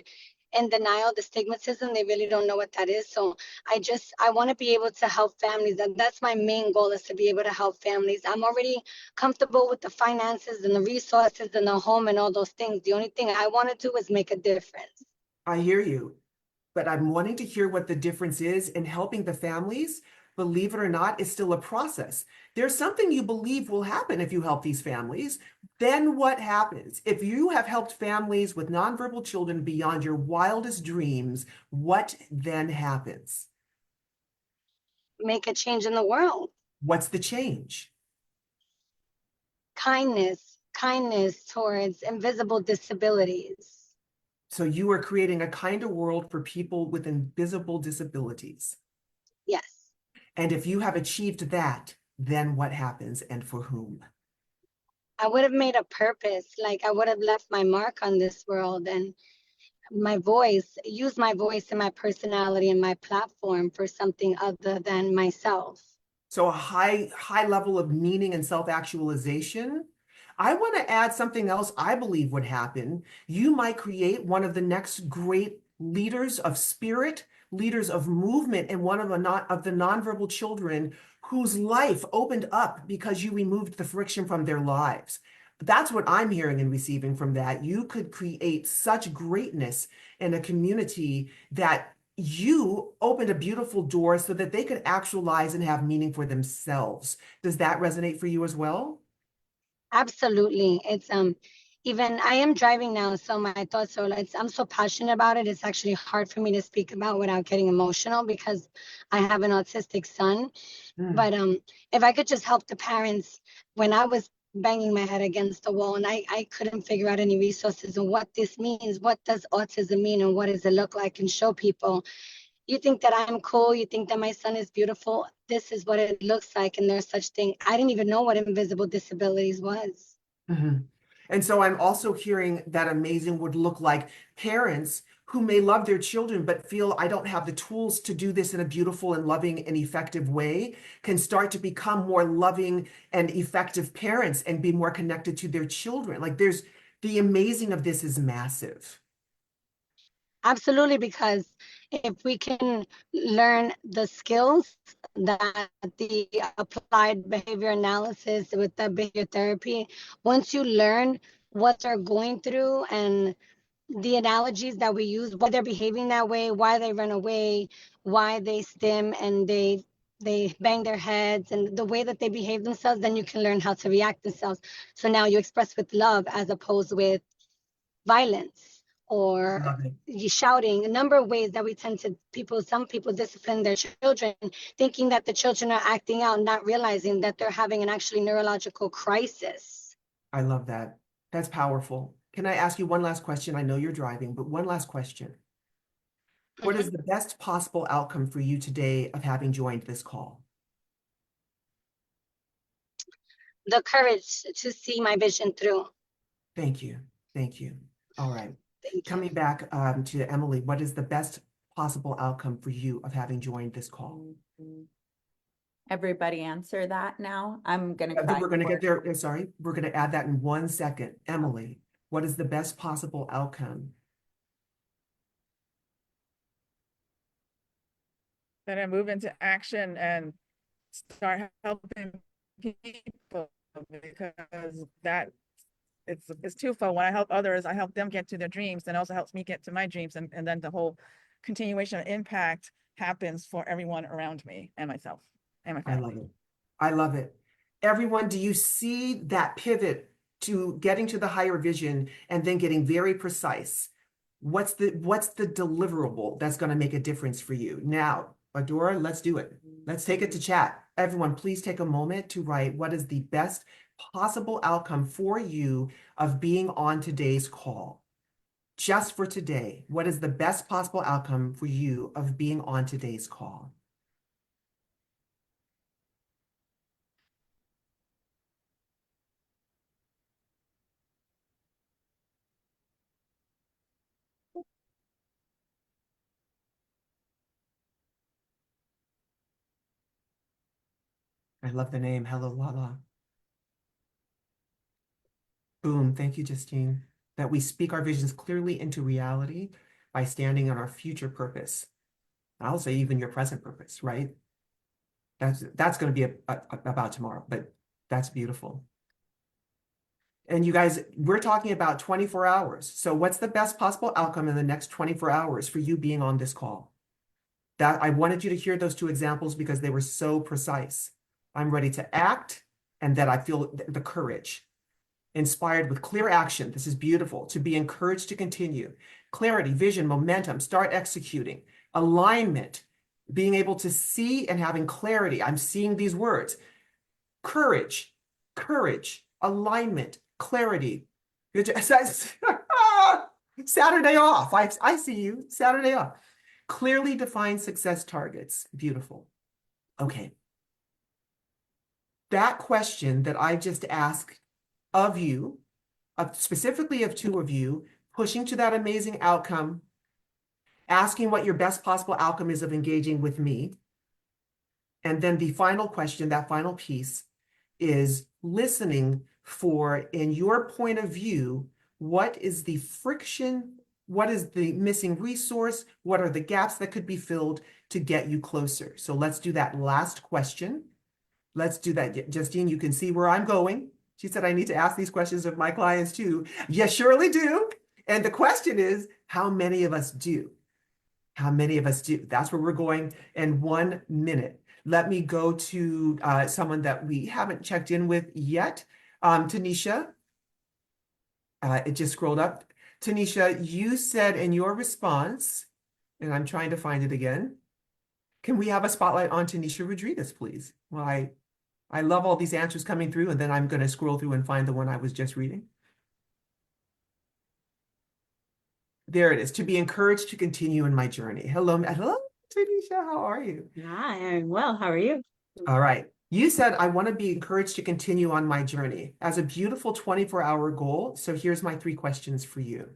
in denial, the stigmatism, they really don't know what that is. So I want to be able to help families. And that's my main goal, is to be able to help families. I'm already comfortable with the finances and the resources and the home and all those things. The only thing I want to do is make a difference. I hear you, but I'm wanting to hear what the difference is in helping the families. Believe it or not, is still a process. There's something you believe will happen if you help these families. Then what happens? If you have helped families with nonverbal children beyond your wildest dreams, what then happens? Make a change in the world. What's the change? Kindness towards invisible disabilities. So you are creating a kinder world for people with invisible disabilities. Yes. And if you have achieved that, then what happens and for whom? I would have made a purpose, like I would have left my mark on this world, and use my voice and my personality and my platform for something other than myself. So a high level of meaning and self-actualization. I want to add something else I believe would happen. You might create one of the next great leaders of spirit, leaders of movement, and one of the nonverbal children whose life opened up because you removed the friction from their lives. That's what I'm hearing and receiving from that. You could create such greatness in a community that you opened a beautiful door so that they could actualize and have meaning for themselves. Does that resonate for you as well? Absolutely. It's even I am driving now, so my thoughts are I'm so passionate about it. It's actually hard for me to speak about without getting emotional because I have an autistic son. But if I could just help the parents, when I was banging my head against the wall and I couldn't figure out any resources and what this means, what does autism mean and what does it look like, and show people, you think that I'm cool, you think that my son is beautiful, this is what it looks like, and there's such thing. I didn't even know what invisible disabilities was. And so I'm also hearing that amazing would look like parents who may love their children but feel I don't have the tools to do this in a beautiful and loving and effective way can start to become more loving and effective parents and be more connected to their children. Like the amazing of this is massive. Absolutely, because if we can learn the skills that the applied behavior analysis with the behavior therapy, once you learn what they're going through and the analogies that we use, why they're behaving that way, why they run away, why they stim and they bang their heads, and the way that they behave themselves, then you can learn how to react themselves. So now you express with love as opposed with violence or shouting. A number of ways that we tend to some people discipline their children thinking that the children are acting out, not realizing that they're having an actually neurological crisis. I love that. That's powerful. Can I ask you one last question? I know you're driving, but one last question. What is the best possible outcome for you today of having joined this call? The courage to see my vision through. Thank you. Thank you. All right. Thank you. Coming back to Emily, what is the best possible outcome for you of having joined this call? Everybody answer that now. I'm going to cry. We're going to get there. Sorry. We're going to add that in 1 second. Emily, what is the best possible outcome? Then I move into action and start helping people, because it's twofold. When I help others, I help them get to their dreams, and also helps me get to my dreams, and then the whole continuation of impact happens for everyone around me and myself and my family. I love it. Everyone, do you see that pivot to getting to the higher vision and then getting very precise? What's the deliverable that's going to make a difference for you? Now, Adora, let's do it. Let's take it to chat. Everyone, please take a moment to write what is the best possible outcome for you of being on today's call. Just for today, what is the best possible outcome for you of being on today's call? I love the name. Hello, Lala. Boom. Thank you, Justine. That we speak our visions clearly into reality by standing on our future purpose. I'll say even your present purpose, right? That's going to be about tomorrow, but that's beautiful. And you guys, we're talking about 24 hours. So what's the best possible outcome in the next 24 hours for you being on this call? That I wanted you to hear those two examples because they were so precise. I'm ready to act, and that I feel the courage. Inspired with clear action. This is beautiful. To be encouraged to continue. Clarity, vision, momentum, start executing. Alignment, being able to see and having clarity. I'm seeing these words. Courage, alignment, clarity. Saturday off. I see you. Saturday off. Clearly defined success targets. Beautiful. Okay. That question that I just asked of you, specifically of two of you, pushing to that amazing outcome, asking what your best possible outcome is of engaging with me. And then the final question, that final piece, is listening for, in your point of view, what is the friction? What is the missing resource? What are the gaps that could be filled to get you closer? So let's do that last question. Let's do that. Justine, you can see where I'm going. She said, I need to ask these questions of my clients too. Yes, surely do. And the question is, how many of us do? How many of us do? That's where we're going in 1 minute. Let me go to someone that we haven't checked in with yet. Tanisha, it just scrolled up. Tanisha, you said in your response, and I'm trying to find it again. Can we have a spotlight on Tanisha Rodriguez, please? Well, I love all these answers coming through, and then I'm going to scroll through and find the one I was just reading. There it is. To be encouraged to continue in my journey. Hello, Tanisha. How are you? Hi, I'm well. How are you? All right. You said, I want to be encouraged to continue on my journey as a beautiful 24-hour goal. So here's my 3 questions for you.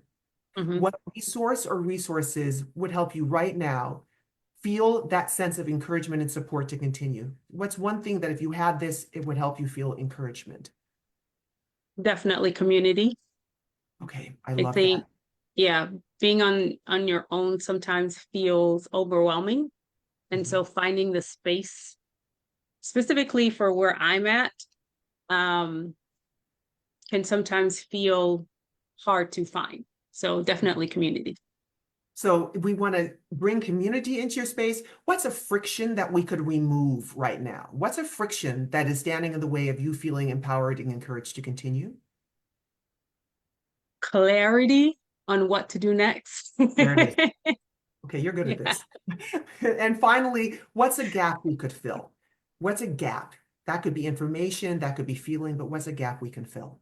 What resource or resources would help you right now feel that sense of encouragement and support to continue? What's one thing that if you had this, it would help you feel encouragement? Definitely community. Okay, I I love think, that. yeah, being on your own sometimes feels overwhelming. And so finding the space specifically for where I'm at can sometimes feel hard to find. So definitely community. So we want to bring community into your space. What's a friction that we could remove right now? What's a friction that is standing in the way of you feeling empowered and encouraged to continue? Clarity on what to do next. There it is. Okay, you're good at Yeah. this. And finally, what's a gap we could fill? What's a gap? That could be information, that could be feeling, but what's a gap we can fill?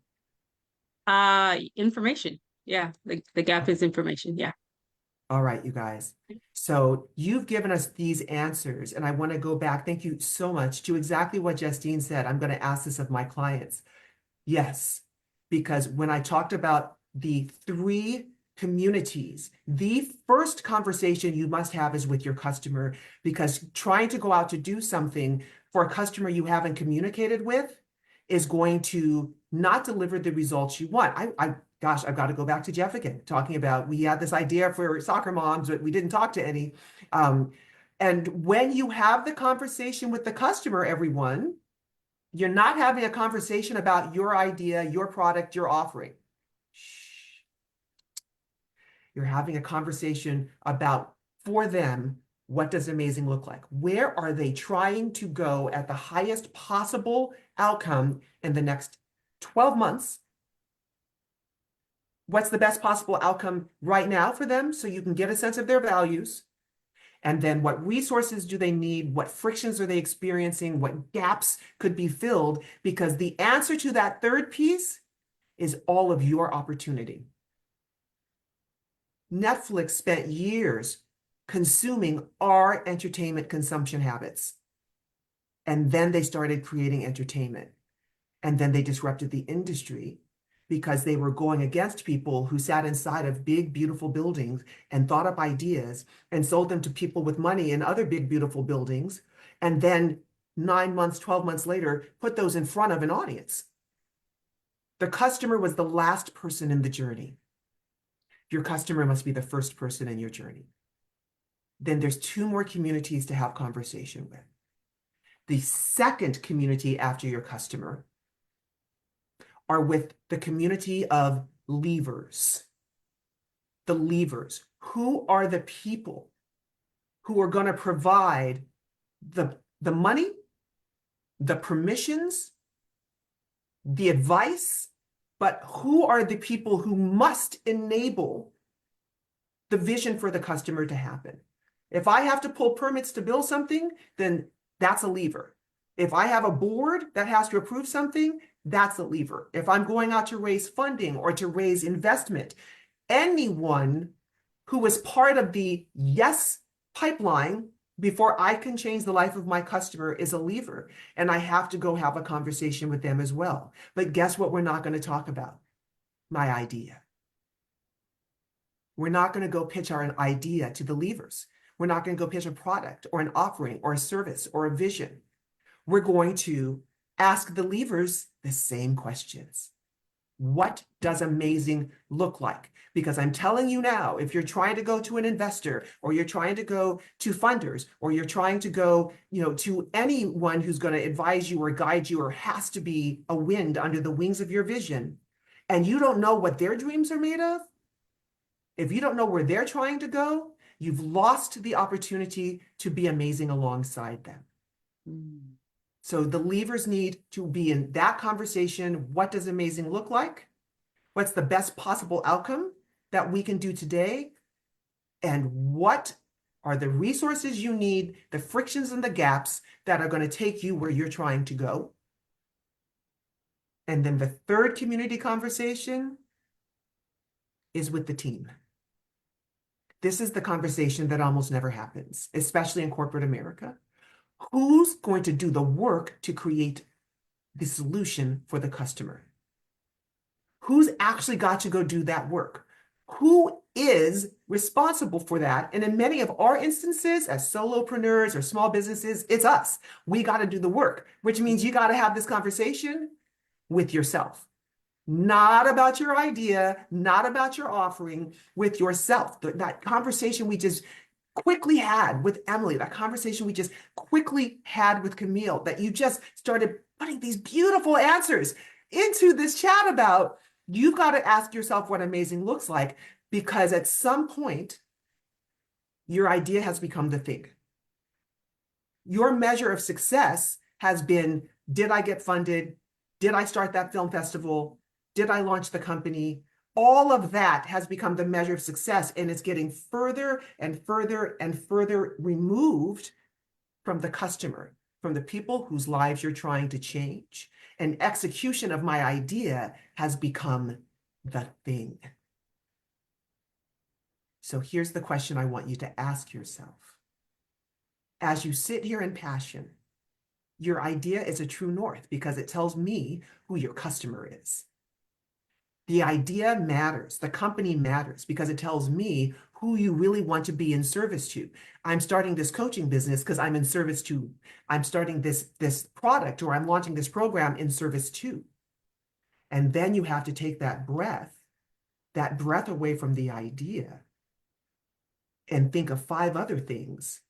Information. Yeah, the gap is information. Yeah. All right, you guys. So you've given us these answers, and I want to go back, thank you so much, to exactly what Justine said. I'm going to ask this of my clients. Yes, because when I talked about the 3 communities, the first conversation you must have is with your customer, because trying to go out to do something for a customer you haven't communicated with is going to not deliver the results you want. Gosh, I've got to go back to Jeff again, talking about, we had this idea for soccer moms, but we didn't talk to any. And when you have the conversation with the customer, everyone, you're not having a conversation about your idea, your product, your offering. Shh. You're having a conversation about, for them, What does amazing look like? Where are they trying to go at the highest possible outcome in the next 12 months? What's the best possible outcome right now for them so you can get a sense of their values? And then what resources do they need? What frictions are they experiencing? What gaps could be filled? Because the answer to that third piece is all of your opportunity. Netflix spent years consuming our entertainment consumption habits. And then they started creating entertainment. And then they disrupted the industry because they were going against people who sat inside of big, beautiful buildings and thought up ideas and sold them to people with money in other big, beautiful buildings. And then 9 months, 12 months later, put those in front of an audience. The customer was the last person in the journey. Your customer must be the first person in your journey. Then there's 2 more communities to have conversation with. The second community after your customer are with the community of levers. The levers. Who are the people who are going to provide the money, the permissions, the advice, but who are the people who must enable the vision for the customer to happen? If I have to pull permits to build something, then that's a lever. If I have a board that has to approve something, that's a lever. If I'm going out to raise funding or to raise investment, anyone who is part of the yes pipeline before I can change the life of my customer is a lever. And I have to go have a conversation with them as well. But guess what we're not going to talk about? My idea. We're not going to go pitch our idea to the levers. We're not going to go pitch a product or an offering or a service or a vision. We're going to ask the levers the same questions. What does amazing look like? Because I'm telling you now, if you're trying to go to an investor or you're trying to go to funders or you're trying to go, to anyone who's going to advise you or guide you or has to be a wind under the wings of your vision, and you don't know what their dreams are made of, if you don't know where they're trying to go, you've lost the opportunity to be amazing alongside them. So the levers need to be in that conversation. What does amazing look like? What's the best possible outcome that we can do today? And what are the resources you need, the frictions and the gaps that are going to take you where you're trying to go? And then the third community conversation is with the team. This is the conversation that almost never happens, especially in corporate America. Who's going to do the work to create the solution for the customer? Who's actually got to go do that work? Who is responsible for that? And in many of our instances, as solopreneurs or small businesses, it's us. We got to do the work, which means you got to have this conversation with yourself. Not about your idea, not about your offering, with yourself. That conversation we just quickly had with Emily, that conversation we just quickly had with Camille, that you just started putting these beautiful answers into this chat about, you've got to ask yourself what amazing looks like, because at some point, your idea has become the thing. Your measure of success has been, did I get funded? Did I start that film festival? Did I launch the company? All of that has become the measure of success, and it's getting further and further and further removed from the customer, from the people whose lives you're trying to change. And execution of my idea has become the thing. So here's the question I want you to ask yourself. As you sit here in passion, your idea is a true north because it tells me who your customer is. The idea matters. The company matters because it tells me who you really want to be in service to. I'm starting this coaching business because I'm in service to, I'm starting this product, or I'm launching this program in service to. And then you have to take that breath away from the idea and think of 5 other things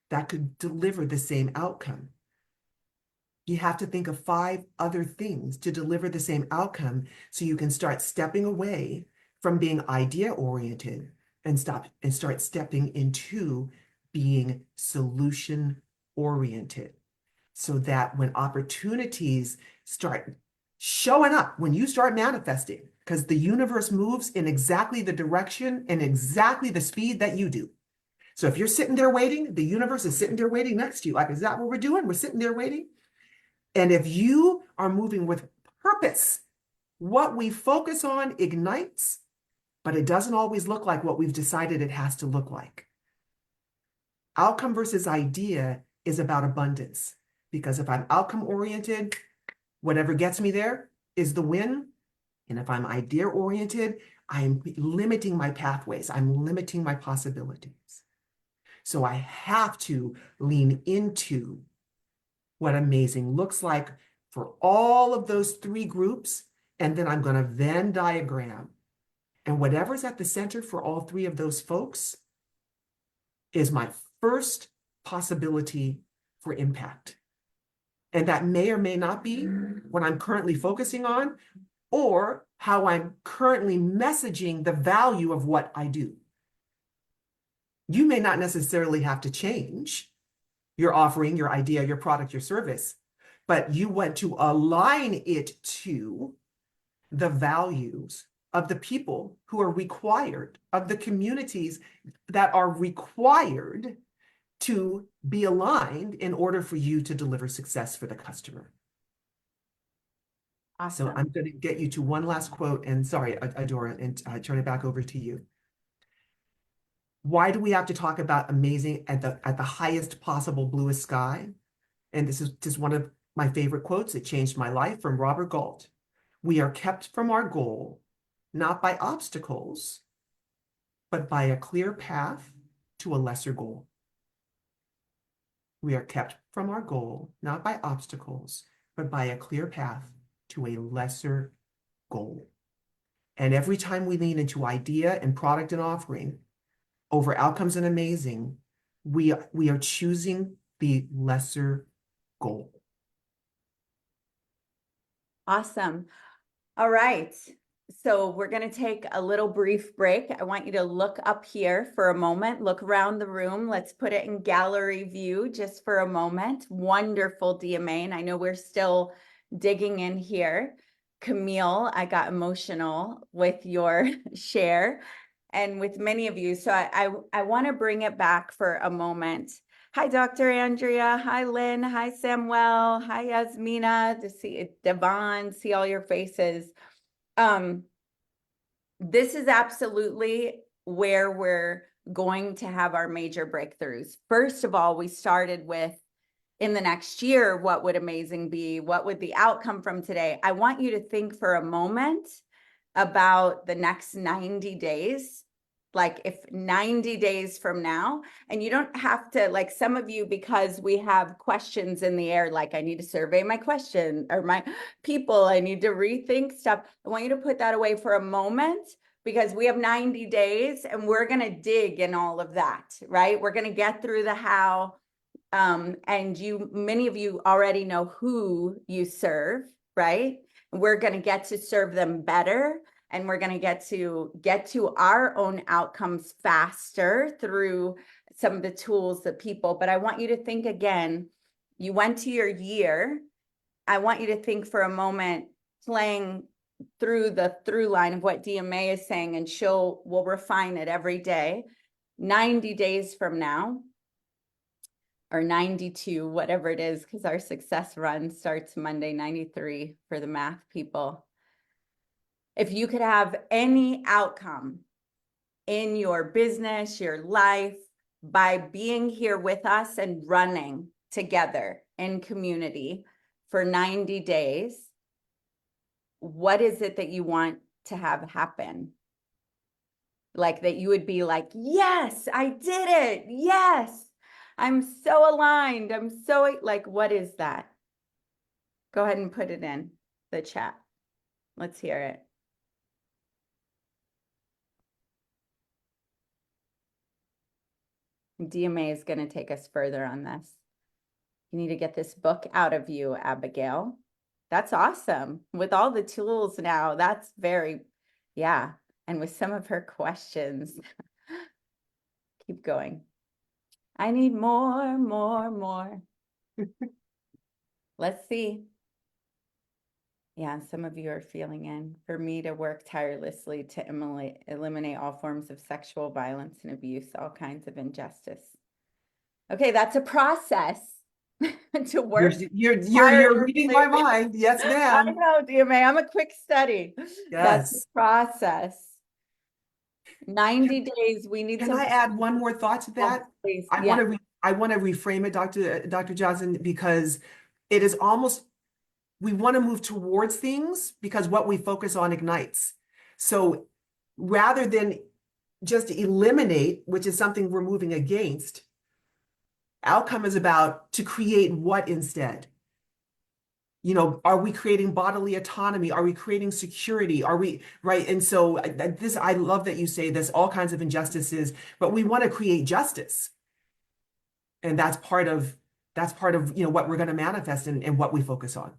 that could deliver the same outcome. You have to think of 5 other things to deliver the same outcome so you can start stepping away from being idea-oriented and start stepping into being solution oriented, so that when opportunities start showing up, when you start manifesting, because the universe moves in exactly the direction and exactly the speed that you do. So if you're sitting there waiting, the universe is sitting there waiting next to you. Like, is that what we're doing? We're sitting there waiting. And if you are moving with purpose, what we focus on ignites, but it doesn't always look like what we've decided it has to look like. Outcome versus idea is about abundance, because if I'm outcome oriented, whatever gets me there is the win. And if I'm idea oriented, I'm limiting my pathways. I'm limiting my possibilities. So I have to lean into what amazing looks like for all of those three groups. And then I'm going to Venn diagram. And whatever's at the center for all three of those folks is my first possibility for impact. And that may or may not be what I'm currently focusing on, or how I'm currently messaging the value of what I do. You may not necessarily have to change your offering, your idea, your product, your service, but you want to align it to the values of the people who are required, of the communities that are required to be aligned in order for you to deliver success for the customer. Awesome. So I'm going to get you to one last quote, and sorry, Adora, and turn it back over to you. Why do we have to talk about amazing at the highest possible bluest sky? And this is just one of my favorite quotes. It changed my life, from Robert Galt. We are kept from our goal, not by obstacles, but by a clear path to a lesser goal. We are kept from our goal, not by obstacles, but by a clear path to a lesser goal. And every time we lean into idea and product and offering over outcomes and amazing, we are choosing the lesser goal. Awesome. All right. So we're going to take a little brief break. I want you to look up here for a moment, look around the room. Let's put it in gallery view just for a moment. Wonderful DMA. And I know we're still digging in here. Camille, I got emotional with your share and with many of you. So I want to bring it back for a moment. Hi, Dr. Andrea. Hi, Lynn. Hi, Samuel. Hi, Yasmina. To see Devon, see all your faces. This is absolutely where we're going to have our major breakthroughs. First of all, we started with, in the next year, what would amazing be? What would the outcome from today? I want you to think for a moment about the next 90 days. Like if 90 days from now, and you don't have to, like some of you, because we have questions in the air, like I need to survey my question or my people, I need to rethink stuff. I want you to put that away for a moment, because we have 90 days and we're going to dig in all of that, right? We're going to get through the how. And many of you already know who you serve, right? We're going to get to serve them better. And we're going to get to our own outcomes faster through some of the tools, the people. But I want you to think again, you went to your year. I want you to think for a moment, playing through the through line of what DMA is saying, and we'll refine it every day. 90 days from now, or 92, whatever it is, because our success run starts Monday, 93 for the math people. If you could have any outcome in your business, your life, by being here with us and running together in community for 90 days, what is it that you want to have happen? Like that you would be like, yes, I did it. Yes, I'm so aligned. I'm so like, what is that? Go ahead and put it in the chat. Let's hear it. DMA is going to take us further on this. You need to get this book out of you, Abigail. That's awesome. With all the tools now, that's yeah. And with some of her questions, keep going. I need more. Let's see. Yeah, some of you are feeling in. For me to work tirelessly to eliminate all forms of sexual violence and abuse, all kinds of injustice. Okay, that's a process to work. You're reading my mind. Yes, I ma'am. know, DMA, I'm a quick study. That's the Yes. process. 90 days, we need Can some. I add one more thought to that? Please. I Yeah. want to reframe it, Dr. Johnson, because it is almost, we want to move towards things because what we focus on ignites. So rather than just eliminate, which is something we're moving against, outcome is about to create what instead? You know, are we creating bodily autonomy? Are we creating security? Are we, right? And so I love that you say there's all kinds of injustices, but we want to create justice. And that's part of, you know, what we're going to manifest and what we focus on.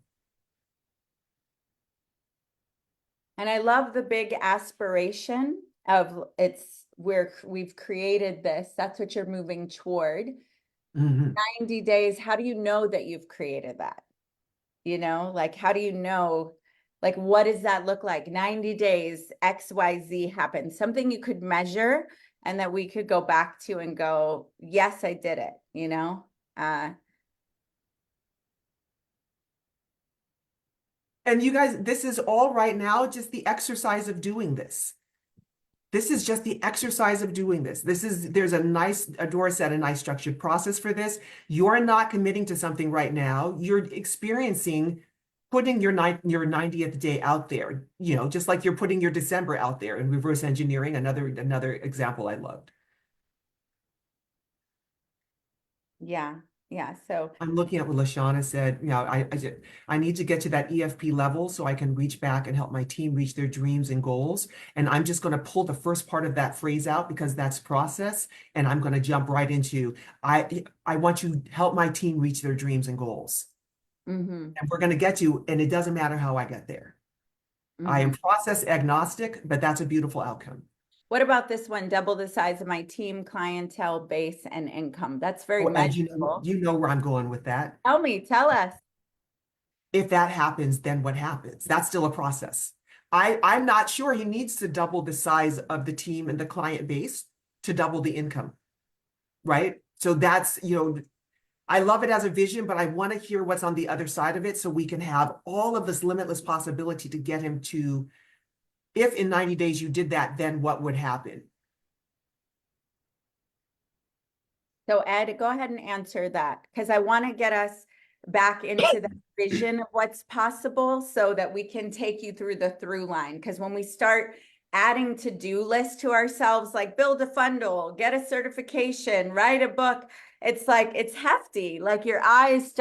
And I love the big aspiration of we've created this. That's what you're moving toward. 90 days. How do you know that you've created that? You know, like, how do you know, like, what does that look like? 90 days, XYZ happened, something you could measure and that we could go back to and go, yes, I did it, you know? And you guys, this is all right now, just the exercise of doing this. This is just the exercise of doing this. There's Adora said, a nice structured process for this. You're not committing to something right now. You're experiencing putting your 90th day out there, you know, just like you're putting your December out there in reverse engineering, another example I loved. Yeah. So I'm looking at what Lashana said. You know, I need to get to that EFP level so I can reach back and help my team reach their dreams and goals. And I'm just going to pull the first part of that phrase out because that's process. And I'm going to jump right into, I want to help my team reach their dreams and goals. And we're going to get to, and it doesn't matter how I get there. I am process agnostic, but that's a beautiful outcome. What about this one? Double the size of my team, clientele base, and income. That's very measurable. You know where I'm going with that. Tell us. If that happens, then what happens? That's still a process. I'm not sure he needs to double the size of the team and the client base to double the income, right? So that's, you know, I love it as a vision, but I want to hear what's on the other side of it so we can have all of this limitless possibility to get him to, if in 90 days you did that, then what would happen? So Ed, go ahead and answer that because I want to get us back into the vision of what's possible so that we can take you through the through line. Because when we start adding to-do lists to ourselves, like build a funnel, get a certification, write a book, it's like, it's hefty. Like your eyes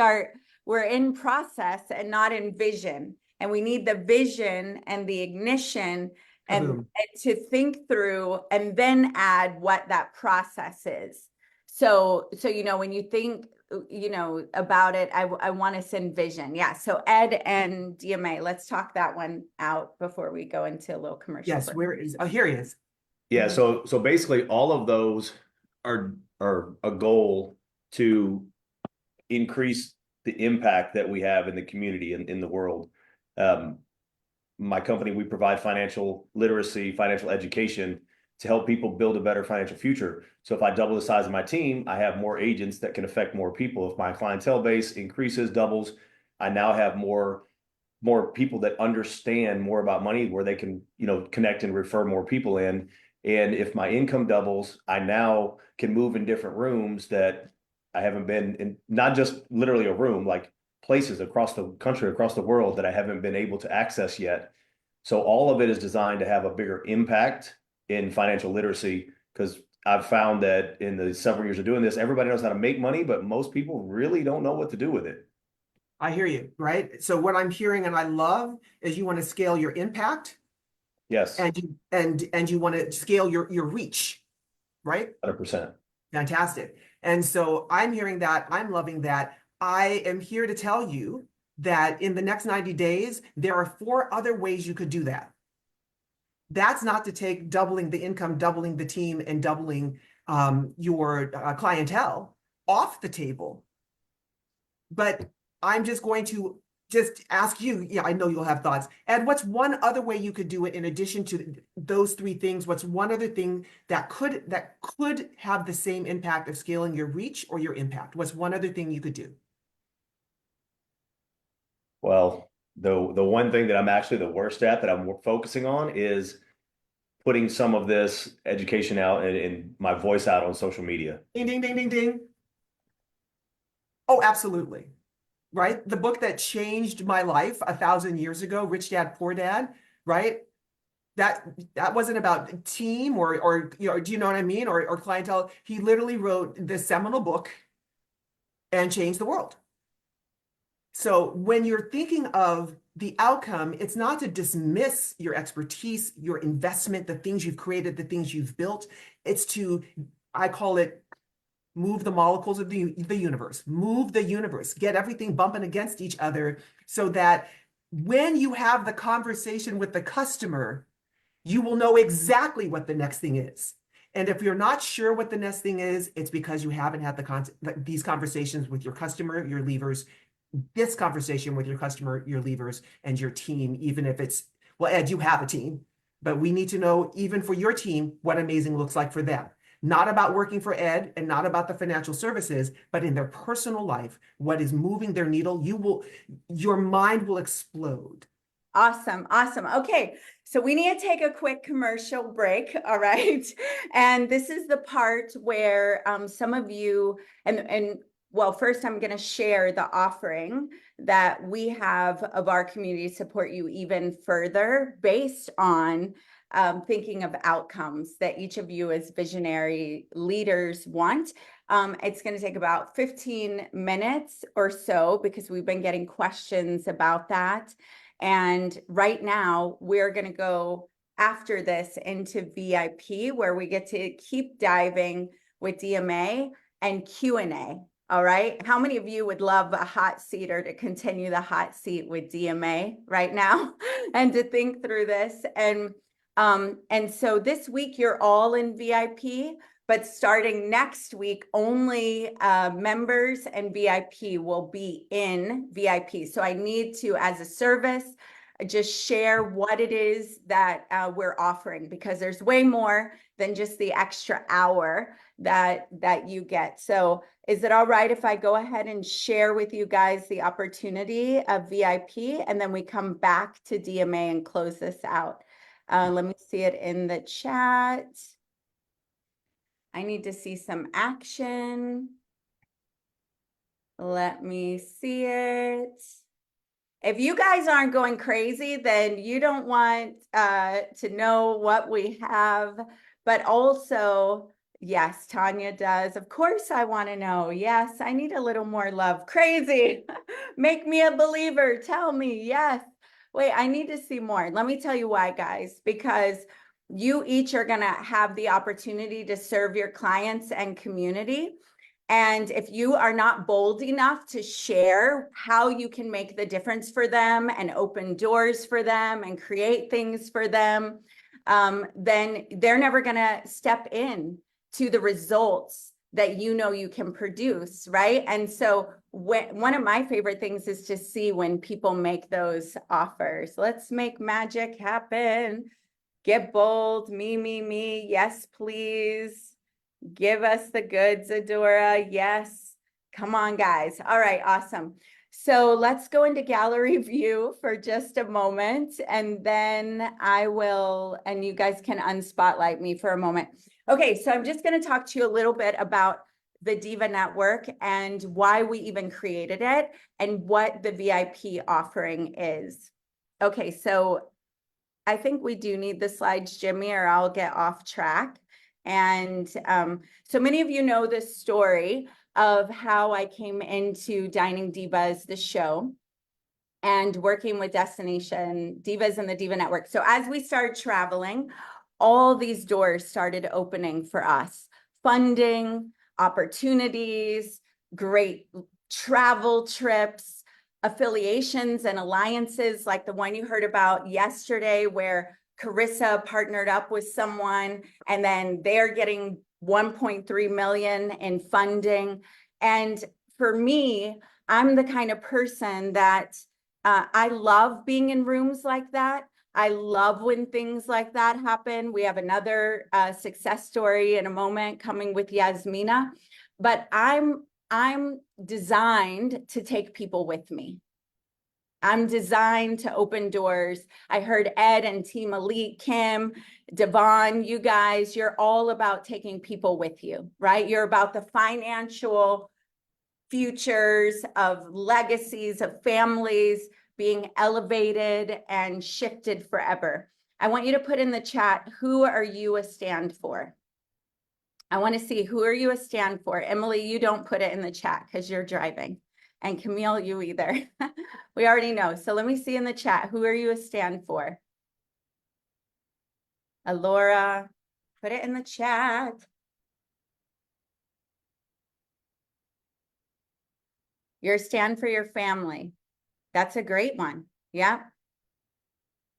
we're in process and not in vision. And we need the vision and the ignition and to think through and then add what that process is. So, you know, when you think, you know, about it, I want us in vision. Yeah. So Ed and DMA, let's talk that one out before we go into a little commercial. Yes. Where is, oh, here he is. Yeah. So basically all of those are a goal to increase the impact that we have in the community and in the world. My company, we provide financial literacy, financial education to help people build a better financial future. So if I double the size of my team, I have more agents that can affect more people. If my clientele base increases, doubles, I now have more people that understand more about money where they can, you know, connect and refer more people in. And if my income doubles, I now can move in different rooms that I haven't been in, not just literally a room, like places across the country, across the world that I haven't been able to access yet. So all of it is designed to have a bigger impact in financial literacy, because I've found that in the several years of doing this, everybody knows how to make money, but most people really don't know what to do with it. I hear you, right? So what I'm hearing and I love is you want to scale your impact. Yes. And you want to scale your reach, right? 100%. Fantastic. And so I'm hearing that, I'm loving that. I am here to tell you that in the next 90 days, there are 4 other ways you could do that. That's not to take doubling the income, doubling the team, and doubling your clientele off the table. But I'm just going to just ask you, yeah, I know you'll have thoughts. And what's one other way you could do it in addition to those three things? What's one other thing that could have the same impact of scaling your reach or your impact? What's one other thing you could do? Well, the one thing that I'm actually the worst at that I'm focusing on is putting some of this education out and my voice out on social media. Ding, ding, ding, ding, ding. Oh, absolutely. Right? The book that changed my life 1,000 years ago, Rich Dad, Poor Dad, right? That wasn't about team or you know, do you know what I mean? Or clientele. He literally wrote this seminal book and changed the world. So when you're thinking of the outcome, it's not to dismiss your expertise, your investment, the things you've created, the things you've built. It's to, I call it, move the molecules of the universe, move the universe, get everything bumping against each other so that when you have the conversation with the customer, you will know exactly what the next thing is. And if you're not sure what the next thing is, it's because you haven't had these conversations with your customer, your levers, this conversation with your customer, your levers, and your team, even if it's, well, Ed, you have a team, but we need to know, even for your team, what amazing looks like for them. Not about working for Ed and not about the financial services, but in their personal life, what is moving their needle, your mind will explode. Awesome. Awesome. Okay. So we need to take a quick commercial break. All right. And this is the part where some of you, well, first I'm going to share the offering that we have of our community to support you even further based on thinking of outcomes that each of you as visionary leaders want. It's going to take about 15 minutes or so because we've been getting questions about that. And right now we're going to go after this into VIP where we get to keep diving with DMA and Q&A. All right. How many of you would love a hot seat or to continue the hot seat with DMA right now and to think through this? And so this week you're all in VIP, but starting next week, only members and VIP will be in VIP. So I need to, as a service, just share what it is that we're offering because there's way more than just the extra hour that you get. So is it all right if I go ahead and share with you guys the opportunity of VIP and then we come back to DMA and close this out? Let me see it in the chat. I need to see some action. Let me see it. If you guys aren't going crazy, then you don't want to know what we have. But also, yes, Tanya does. Of course, I want to know. Yes, I need a little more love. Crazy. Make me a believer. Tell me. Yes. Wait, I need to see more. Let me tell you why, guys, because you each are going to have the opportunity to serve your clients and community. And if you are not bold enough to share how you can make the difference for them and open doors for them and create things for them, then they're never going to step in to the results that you know you can produce, right? And so one of my favorite things is to see when people make those offers. Let's make magic happen. Get bold, me. Yes, please. Give us the goods, Adora. Yes. Come on, guys. All right, awesome. So let's go into gallery view for just a moment, and then I will, and you guys can unspotlight me for a moment. Okay, so I'm just going to talk to you a little bit about the DIVA Network and why we even created it and what the VIP offering is. Okay, so I think we do need the slides, Jimmy, or I'll get off track. And so many of you know this story of how I came into Dining Divas, the show, and working with Destination Divas and the DIVA Network. So as we started traveling, all these doors started opening for us. Funding, opportunities, great travel trips, affiliations and alliances like the one you heard about yesterday where Carissa partnered up with someone and then they're getting 1.3 million in funding. And for me, I'm the kind of person that I love being in rooms like that. I love when things like that happen. We have another success story in a moment coming with Yasmina, but I'm designed to take people with me. I'm designed to open doors. I heard Ed and Team Elite, Kim, Devon, you guys, you're all about taking people with you, right? You're about the financial futures of legacies of families being elevated and shifted forever. I want you to put in the chat, who are you a stand for? I want to see, who are you a stand for? Emily, you don't put it in the chat because you're driving. And Camille, you either. We already know. So let me see in the chat, who are you a stand for? Alora, put it in the chat. You're a stand for your family. That's a great one. Yeah.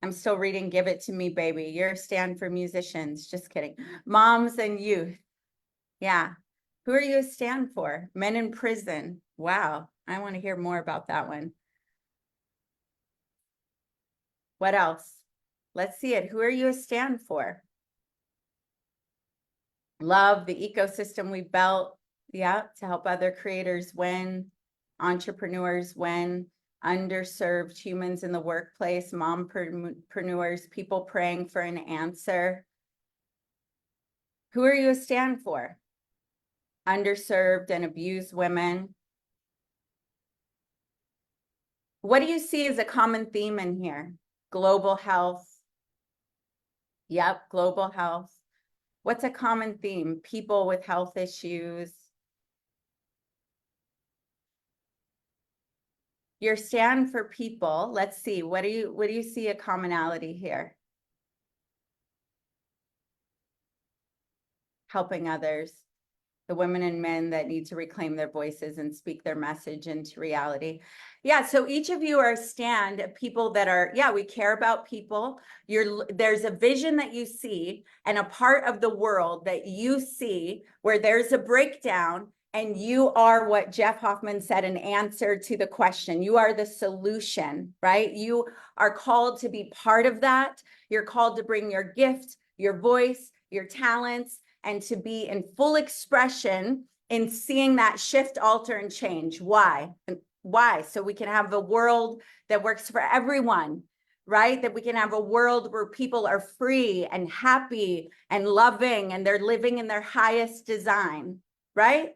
I'm still reading Give It To Me, Baby. You're a stand for musicians. Just kidding. Moms and youth. Yeah. Who are you a stand for? Men in prison. Wow. I want to hear more about that one. What else? Let's see it. Who are you a stand for? Love the ecosystem we built. Yeah. To help other creators win, entrepreneurs win, underserved humans in the workplace, mompreneurs, people praying for an answer. Who are you a stand for? Underserved and abused women. What do you see as a common theme in here? Global health. Yep, global health. What's a common theme? People with health issues. Your stand for people. Let's see. What do you see a commonality here? Helping others. The women and men that need to reclaim their voices and speak their message into reality. Yeah, so each of you are a stand of people that are, yeah, we care about people. There's a vision that you see and a part of the world that you see where there's a breakdown, and you are what Jeff Hoffman said, an answer to the question. You are the solution, right? You are called to be part of that. You're called to bring your gift, your voice, your talents, and to be in full expression in seeing that shift, alter, and change. Why? Why? So we can have a world that works for everyone, right? That we can have a world where people are free and happy and loving, and they're living in their highest design, right?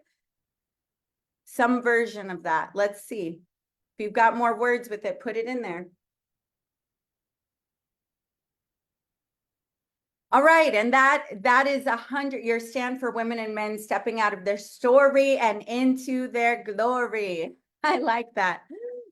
Some version of that. Let's see. If you've got more words with it, put it in there. All right, and that is 100. Your stand for women and men stepping out of their story and into their glory. I like that.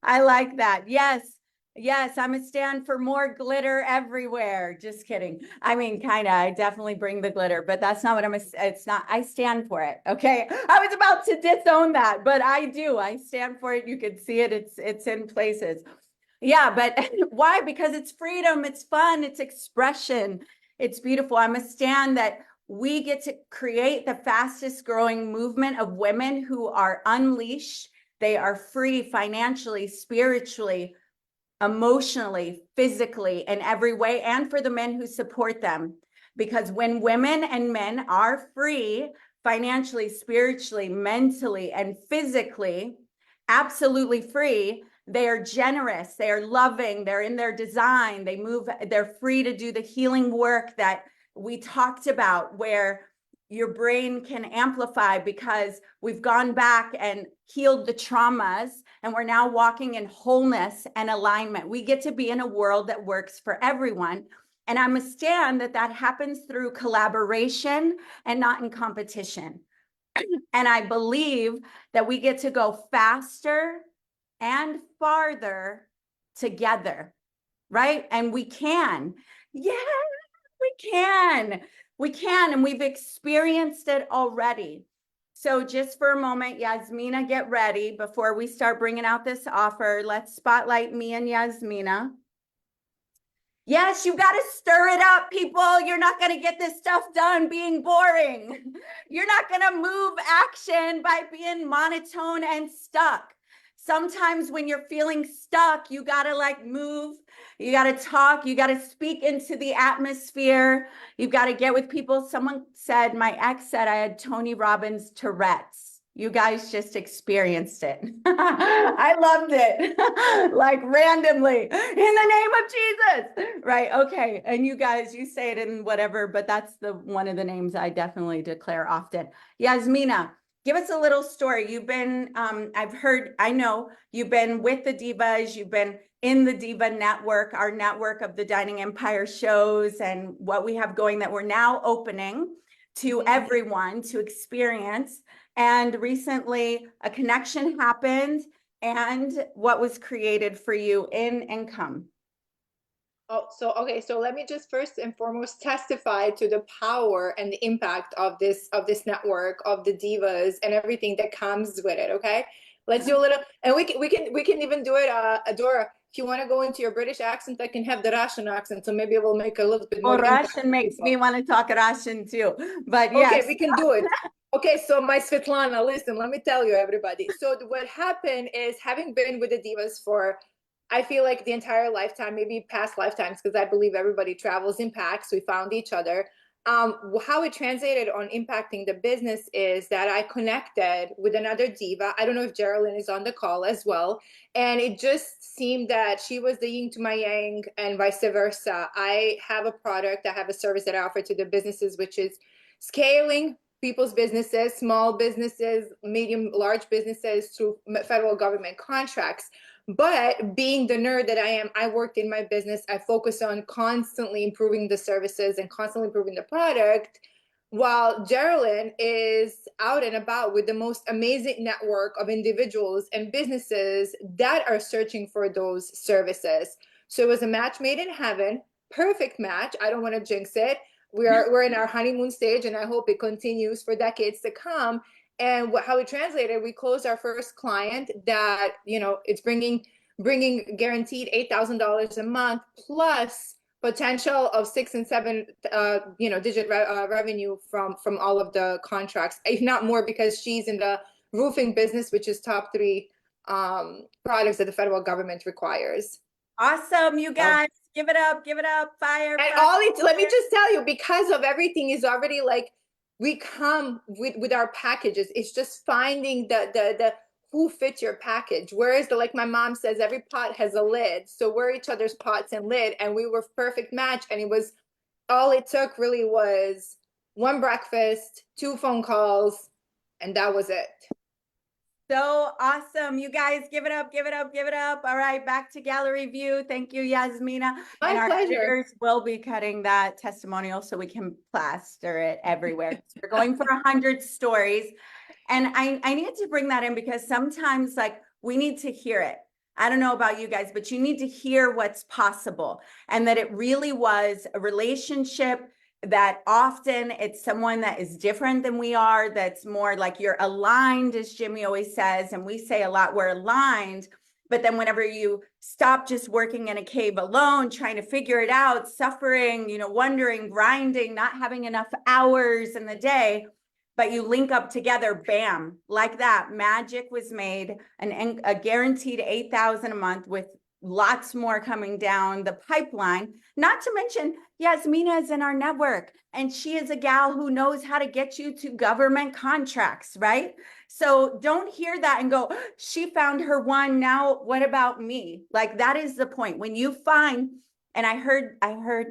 I like that. Yes, yes, I'm a stand for more glitter everywhere. Just kidding. I mean, kind of. I definitely bring the glitter, but that's not what it's not. I stand for it. Okay, I was about to disown that, but I do. I stand for it. You can see it. It's in places. Yeah, but why? Because it's freedom. It's fun. It's expression. It's beautiful. I'm a stand that we get to create the fastest growing movement of women who are unleashed. They are free financially, spiritually, emotionally, physically, in every way, and for the men who support them. Because when women and men are free financially, spiritually, mentally, and physically, absolutely free, they are generous, they are loving, they're in their design, they're free to do the healing work that we talked about, where your brain can amplify because we've gone back and healed the traumas, and we're now walking in wholeness and alignment. We get to be in a world that works for everyone. And I'm a stand that happens through collaboration and not in competition. And I believe that we get to go faster and farther together, right? And we can. Yeah, we can. We can, and we've experienced it already. So just for a moment, Yasmina, get ready before we start bringing out this offer. Let's spotlight me and Yasmina. Yes, you got to stir it up, people. You're not going to get this stuff done being boring. You're not going to move action by being monotone and stuck. Sometimes when you're feeling stuck, you got to like move, you got to talk, you got to speak into the atmosphere. You've got to get with people. Someone said, my ex said I had Tony Robbins Tourette's. You guys just experienced it. I loved it. Like randomly, in the name of Jesus. Right. Okay. And you guys, you say it in whatever, but that's the one of the names I definitely declare often. Yasmina, give us a little story. You've been, I know you've been with the Divas, you've been in the DIVA Network, our network of the Dining Empire shows and what we have going that we're now opening to everyone to experience. And recently a connection happened, and what was created for you in income? Oh, so okay, so let me just first and foremost testify to the power and the impact of this network, of the divas and everything that comes with it. Okay, let's do a little, and we can even do it, Adora. If you want to go into your British accent, I can have the Russian accent, so maybe it will make a little bit more. Russian makes me want to talk Russian too, but okay, yes. we can do it. Okay, so my Svetlana, listen, let me tell you, everybody. So what happened is, having been with the divas for, I feel like the entire lifetime, maybe past lifetimes, because I believe everybody travels in packs. We found each other. How it translated on impacting the business is that I connected with another diva. I don't know if Geraldine is on the call as well. And it just seemed that she was the yin to my yang and vice versa. I have a product, I have a service that I offer to the businesses, which is scaling people's businesses, small businesses, medium, large businesses through federal government contracts. But being the nerd that I am, I worked in my business. I focus on constantly improving the services and constantly improving the product, while Geraldine is out and about with the most amazing network of individuals and businesses that are searching for those services. So it was a match made in heaven, perfect match. I don't want to jinx it. We're in our honeymoon stage, and I hope it continues for decades to come. And how it translated, we closed our first client that, it's bringing guaranteed $8,000 a month, plus potential of 6 and 7 digit revenue from all of the contracts, if not more, because she's in the roofing business, which is top 3 products that the federal government requires. Awesome, you guys. Give it up, fire. And fire. let me just tell you, because of everything is already like, we come with our packages. It's just finding the who fits your package. Whereas like my mom says, every pot has a lid. So we're each other's pots and lid, and we were perfect match. And it was, all it took really was 1 breakfast, 2 phone calls, and that was it. So awesome. You guys give it up. All right, back to gallery view. Thank you, Yasmina. My and pleasure. Our editors will be cutting that testimonial so we can plaster it everywhere. We're going for 100 stories. And I need to bring that in because sometimes like we need to hear it. I don't know about you guys, but you need to hear what's possible, and that it really was a relationship that often it's someone that is different than we are, that's more like you're aligned, as Jimmy always says, and we say a lot, we're aligned. But then whenever you stop just working in a cave alone, trying to figure it out, suffering, wondering, grinding, not having enough hours in the day, but you link up together, bam, like that, magic was made, a guaranteed 8,000 a month with lots more coming down the pipeline. Not to mention, Yasmina is in our network, and she is a gal who knows how to get you to government contracts, right? So don't hear that and go, she found her one, now what about me? Like, that is the point. When you find, and I heard,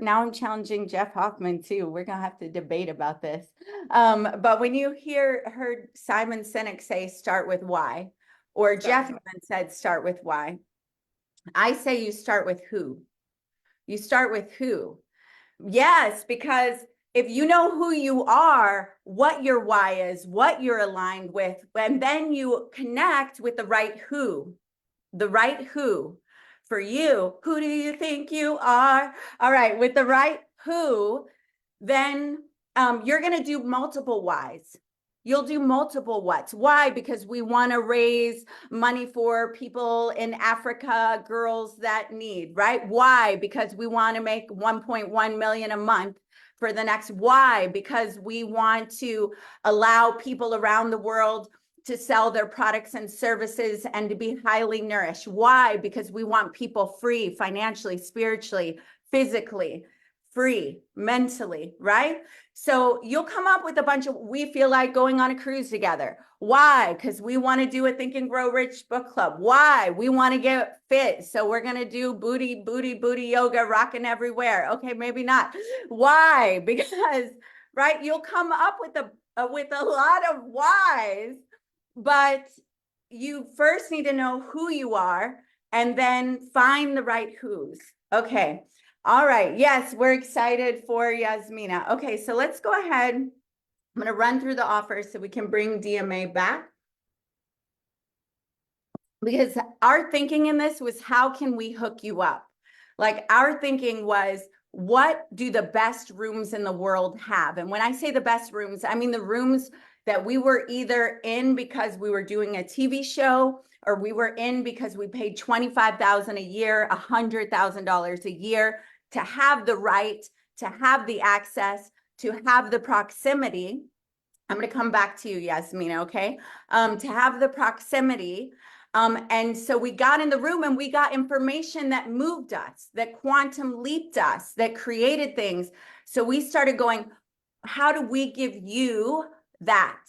now I'm challenging Jeff Hoffman too. We're gonna have to debate about this. But when you heard Simon Sinek say, start with why, or Jeff even said, start with why. I say you start with who. You start with who. Yes, because if you know who you are, what your why is, what you're aligned with, and then you connect with the right who for you. Who do you think you are? All right, with the right who, then you're going to do multiple whys. You'll do multiple what's. Why? Because we want to raise money for people in Africa, girls that need, right? Why? Because we want to make 1.1 million a month for the next. Why? Because we want to allow people around the world to sell their products and services and to be highly nourished. Why? Because we want people free financially, spiritually, physically, free mentally, right? So you'll come up with a bunch of, we feel like going on a cruise together. Why? Because we want to do a Think and Grow Rich book club. Why? We want to get fit. So we're going to do booty yoga, rocking everywhere. Okay, maybe not. Why? Because, right, you'll come up with a lot of whys, but you first need to know who you are and then find the right who's. Okay. All right. Yes, we're excited for Yasmina. Okay, so let's go ahead. I'm going to run through the offers so we can bring DMA back. Because our thinking in this was, how can we hook you up? Like, our thinking was, what do the best rooms in the world have? And when I say the best rooms, I mean the rooms that we were either in because we were doing a TV show, or we were in because we paid $25,000 a year, $100,000 a year to have the right, to have the access, to have the proximity. I'm going to come back to you, Yasmina, okay? To have the proximity. And so we got in the room and we got information that moved us, that quantum leaped us, that created things. So we started going, how do we give you that?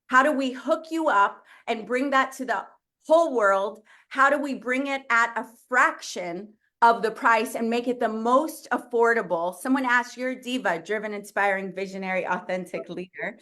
How do we hook you up and bring that to the whole world? How do we bring it at a fraction of the price and make it the most affordable? Someone asked, you're a diva, driven, inspiring, visionary, authentic leader.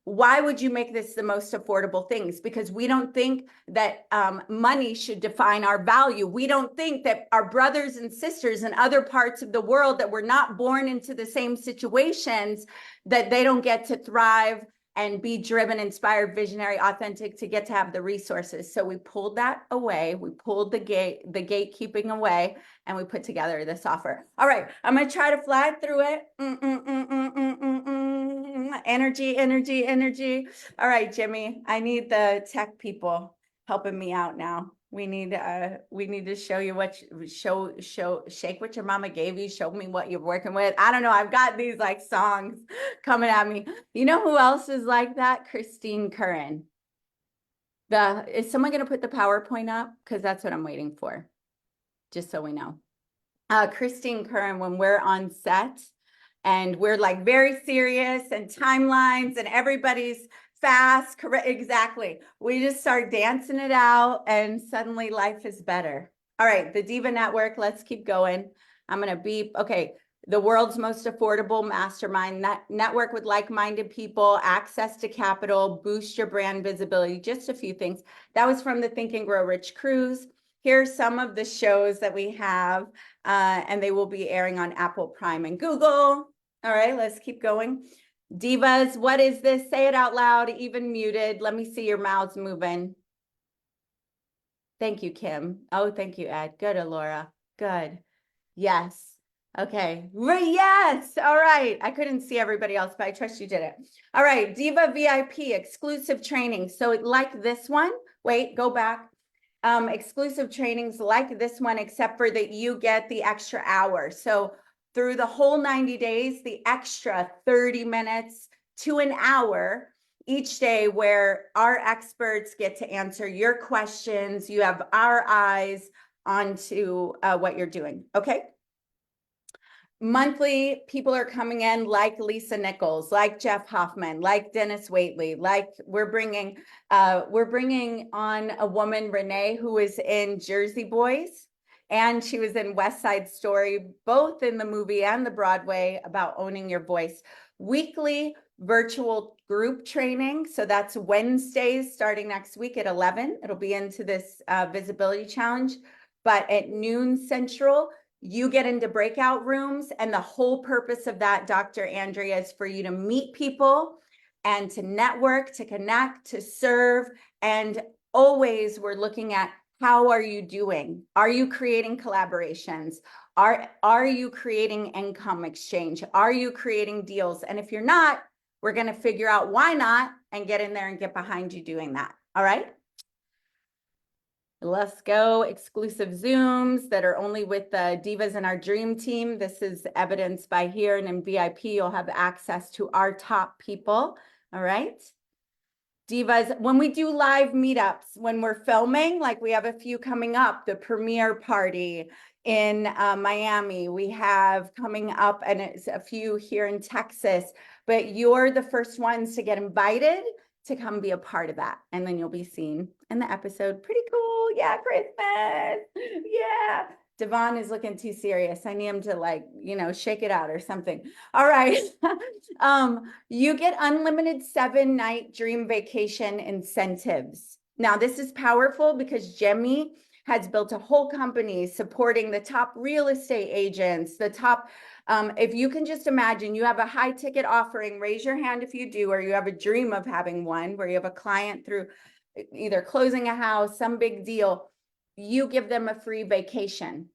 Why would you make this the most affordable things? Because we don't think that money should define our value. We don't think that our brothers and sisters in other parts of the world that were not born into the same situations, that they don't get to thrive and be driven, inspired, visionary, authentic, to get to have the resources. So we pulled that away. We pulled the gatekeeping away, and we put together this offer. All right, I'm gonna try to fly through it. Energy, energy, energy. All right, Jimmy, I need the tech people helping me out now. We need to show you what shake what your mama gave you. Show me what you're working with. I don't know. I've got these like songs coming at me. You know who else is like that? Christine Curran. Is someone going to put the PowerPoint up? Because that's what I'm waiting for. Just so we know. Christine Curran, when we're on set and we're like very serious and timelines and everybody's fast, correct, exactly. We just start dancing it out and suddenly life is better. All right, the DIVA Network, let's keep going. I'm gonna beep, okay. The world's most affordable mastermind network with like-minded people, access to capital, boost your brand visibility, just a few things. That was from the Think and Grow Rich cruise. Here's some of the shows that we have, and they will be airing on Apple Prime and Google. All right, let's keep going. Divas, what is this? Say it out loud, even muted. Let me see your mouths moving. Thank you, Kim. Oh, thank you, Ed. Good, Alora. Good. Yes. Okay. Yes. All right. I couldn't see everybody else, but I trust you did it. All right. Diva VIP exclusive training. So like this one, wait, go back. Exclusive trainings like this one, except for that you get the extra hour. So through the whole 90 days, the extra 30 minutes to an hour each day where our experts get to answer your questions. You have our eyes onto what you're doing. Okay. Monthly, people are coming in like Lisa Nichols, like Jeff Hoffman, like Dennis Waitley, like we're bringing on a woman, Renee, who is in Jersey Boys, and she was in West Side Story, both in the movie and the Broadway, about owning your voice. Weekly virtual group training. So that's Wednesdays starting next week at 11. It'll be into this visibility challenge, but at noon Central, you get into breakout rooms, and the whole purpose of that, Dr. Andrea, is for you to meet people and to network, to connect, to serve. And always we're looking at, how are you doing? Are you creating collaborations? Are you creating income exchange? Are you creating deals? And if you're not, We're going to figure out why not and get in there and get behind you doing that. All right. Let's go. Exclusive Zooms that are only with the divas in our dream team. This is evidenced by here, and in VIP, you'll have access to our top people. All right. Divas, when we do live meetups, when we're filming, like we have a few coming up, the premiere party in Miami, we have coming up, and it's a few here in Texas, but you're the first ones to get invited to come be a part of that. And then you'll be seen in the episode. Pretty cool. Yeah, Christmas. Yeah. Devon is looking too serious. I need him to, like, you know, shake it out or something. All right. You get unlimited 7-night dream vacation incentives. Now, this is powerful because Jemmy has built a whole company supporting the top real estate agents, the top, if you can just imagine, you have a high ticket offering, raise your hand if you do, or you have a dream of having one where you have a client through either closing a house, some big deal, you give them a free vacation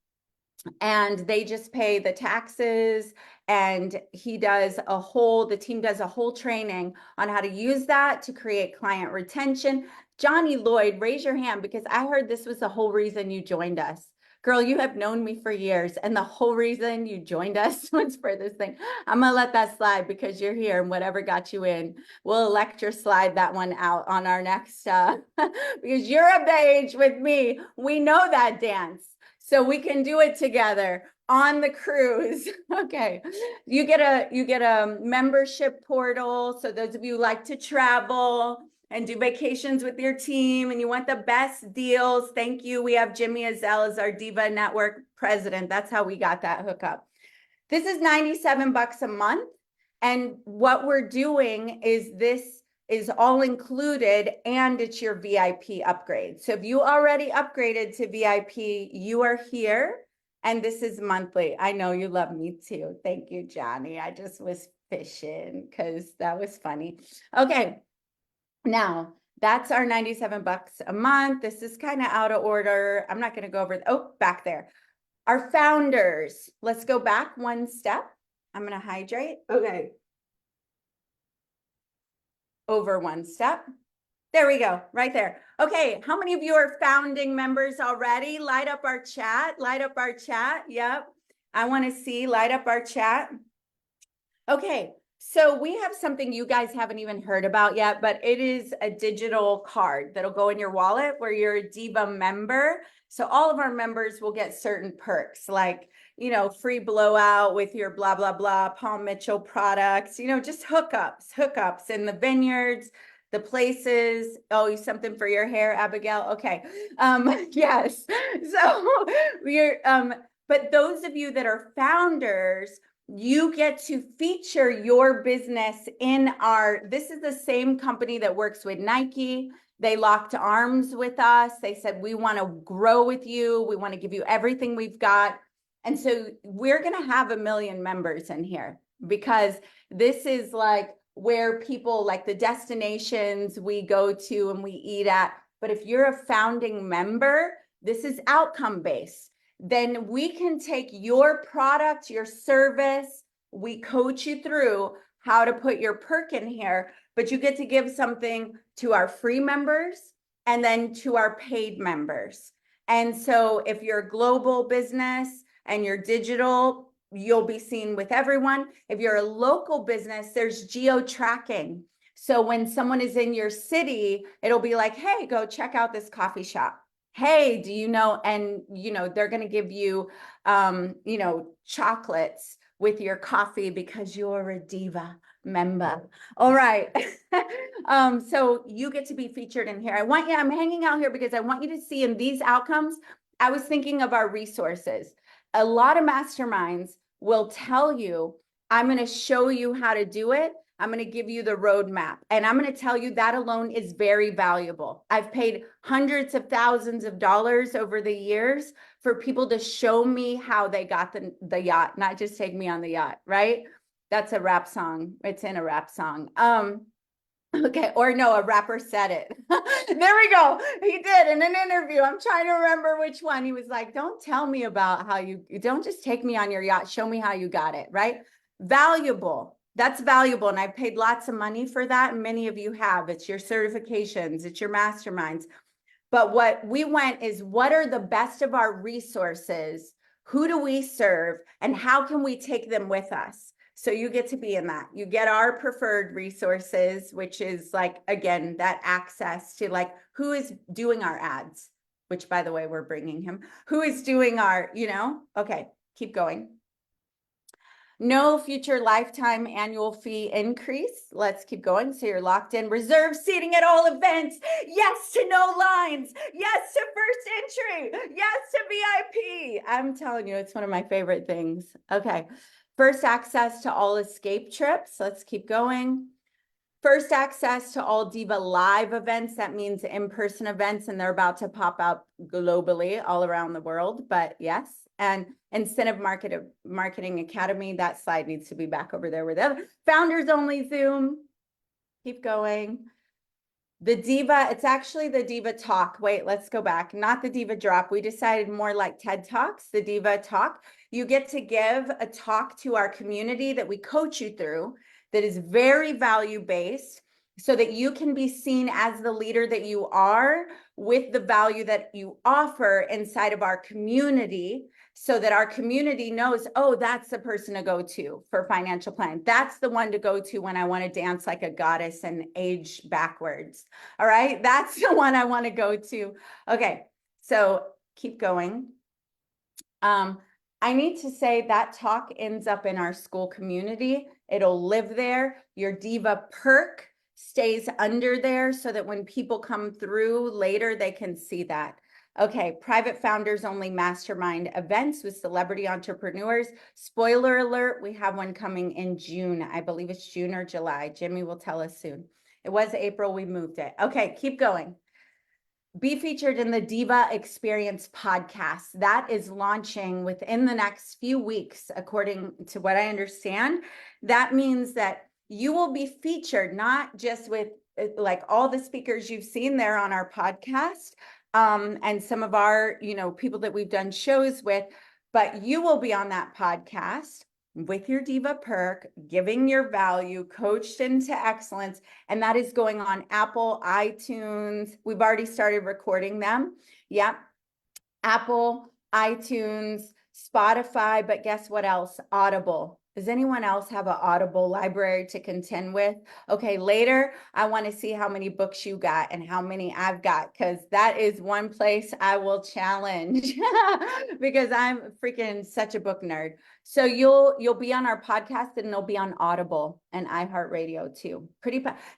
and they just pay the taxes, and the team does a whole training on how to use that to create client retention. Johnny Lloyd, raise your hand, because I heard this was the whole reason you joined us. Girl, you have known me for years, and the whole reason you joined us was for this thing. I'm gonna let that slide because you're here, and whatever got you in, we'll lecture slide that one out on our next, because you're of the age with me. We know that dance, so we can do it together on the cruise. Okay, you get a membership portal. So those of you who like to travel and do vacations with your team and you want the best deals, thank you. We have Jimmy Azell as our DIVA Network president. That's how we got that hookup. This is $97 a month. And what we're doing is this is all included, and it's your VIP upgrade. So if you already upgraded to VIP, you are here, and this is monthly. I know you love me too. Thank you, Johnny. I just was fishing because that was funny. Okay. Now, that's our $97 a month. This is kind of out of order. I'm not going to go over, back there. Our founders, let's go back one step. I'm going to hydrate. Okay. Over one step. There we go, right there. Okay, how many of you are founding members already? Light up our chat, light up our chat. Yep, I want to see, light up our chat. Okay. So we have something you guys haven't even heard about yet, but it is a digital card that'll go in your wallet where you're a DIVA member. So all of our members will get certain perks, like, you know, free blowout with your blah, blah, blah, Paul Mitchell products, you know, just hookups in the vineyards, the places. Oh, something for your hair, Abigail. Okay. Yes. So we're, but those of you that are founders, you get to feature your business in this is the same company that works with Nike. They locked arms with us. They said, we want to grow with you. We want to give you everything we've got. And so we're going to have 1 million members in here, because this is like where people, like the destinations we go to and we eat at. But if you're a founding member, this is outcome based. Then we can take your product, your service, we coach you through how to put your perk in here, but you get to give something to our free members and then to our paid members. And so if you're a global business and you're digital, you'll be seen with everyone. If you're a local business, there's geo tracking. So when someone is in your city, it'll be like, hey, go check out this coffee shop. Hey, do you know? And, you know, they're going to give you, you know, chocolates with your coffee because you're a DIVA member. All right. So you get to be featured in here. I'm hanging out here because I want you to see in these outcomes. I was thinking of our resources. A lot of masterminds will tell you, I'm going to show you how to do it. I'm going to give you the roadmap, and I'm going to tell you that alone is very valuable. I've paid hundreds of thousands of dollars over the years for people to show me how they got the yacht, not just take me on the yacht, right? That's a rap song. It's in a rap song. Okay, or no, a rapper said it. There we go. He did in an interview. I'm trying to remember which one. He was like, don't tell me about how you don't just take me on your yacht. Show me how you got it, right? Valuable. That's valuable. And I've paid lots of money for that. And many of you have. It's your certifications, it's your masterminds. But what we went is, what are the best of our resources? Who do we serve? And how can we take them with us? So you get to be in that. You get our preferred resources, which is like, again, that access to like, who is doing our ads, which by the way, we're bringing him. Who is doing our, okay, keep going. No future lifetime annual fee increase. Let's keep going. So you're locked in. Reserve seating at all events. Yes to no lines. Yes to first entry. Yes to VIP. I'm telling you, it's one of my favorite things. Okay. First access to all escape trips. Let's keep going. First access to all DIVA live events. That means in-person events, and they're about to pop up globally all around the world. But yes. And incentive marketing academy, that slide needs to be back over there with the founders only Zoom. Keep going. The DIVA, it's actually the DIVA talk. Wait, let's go back. Not the DIVA drop. We decided more like TED Talks, the DIVA talk. You get to give a talk to our community that we coach you through that is very value-based, so that you can be seen as the leader that you are with the value that you offer inside of our community, so that our community knows, oh, that's the person to go to for financial planning. That's the one to go to when I want to dance like a goddess and age backwards. All right, that's the one I want to go to. Okay, so keep going. I need to say that talk ends up in our school community. It'll live there. Your DIVA perk stays under there so that when people come through later, they can see that. Okay, private founders only mastermind events with celebrity entrepreneurs. Spoiler alert, we have one coming in June. I believe it's June or July. Jimmy will tell us soon. It was April, we moved it. Okay, keep going. Be featured in the DIVA Experience podcast. That is launching within the next few weeks, according to what I understand. That means that you will be featured not just with like all the speakers you've seen there on our podcast, and some of our, people that we've done shows with, but you will be on that podcast with your DIVA perk, giving your value, coached into excellence. And that is going on Apple, iTunes. We've already started recording them. Yep. Apple, iTunes, Spotify, but guess what else? Audible. Does anyone else have an Audible library to contend with? Okay, later, I want to see how many books you got and how many I've got, because that is one place I will challenge because I'm freaking such a book nerd. So you'll be on our podcast, and it'll be on Audible and iHeartRadio too.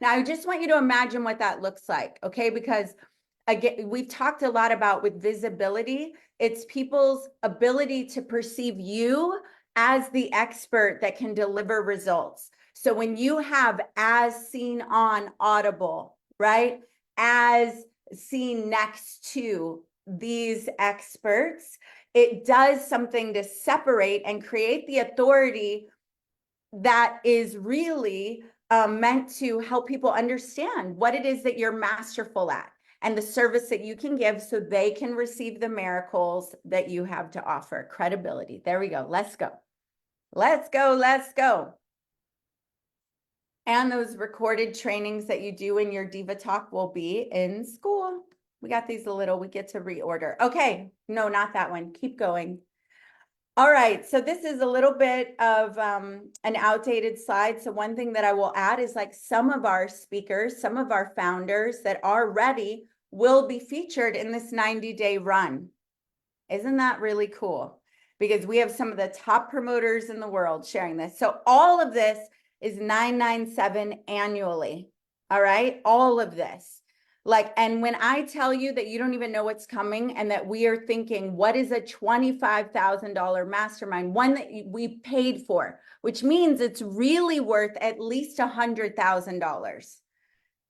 Now, I just want you to imagine what that looks like, okay? Because again, we've talked a lot about with visibility, it's people's ability to perceive you as the expert that can deliver results. So when you have as seen on Audible, right? As seen next to these experts, it does something to separate and create the authority that is really meant to help people understand what it is that you're masterful at and the service that you can give so they can receive the miracles that you have to offer. Credibility. There we go. Let's go. Let's go. Let's go. And those recorded trainings that you do in your DIVA talk will be in school. We got these we get to reorder. Okay. No, not that one. Keep going. All right. So this is a little bit of an outdated slide. So one thing that I will add is like some of our speakers, some of our founders that are ready will be featured in this 90-day run. Isn't that really cool? Because we have some of the top promoters in the world sharing this. So all of this is $997 annually. All right. All of this. And when I tell you that you don't even know what's coming and that we are thinking, what is a $25,000 mastermind, one that we paid for, which means it's really worth at least $100,000,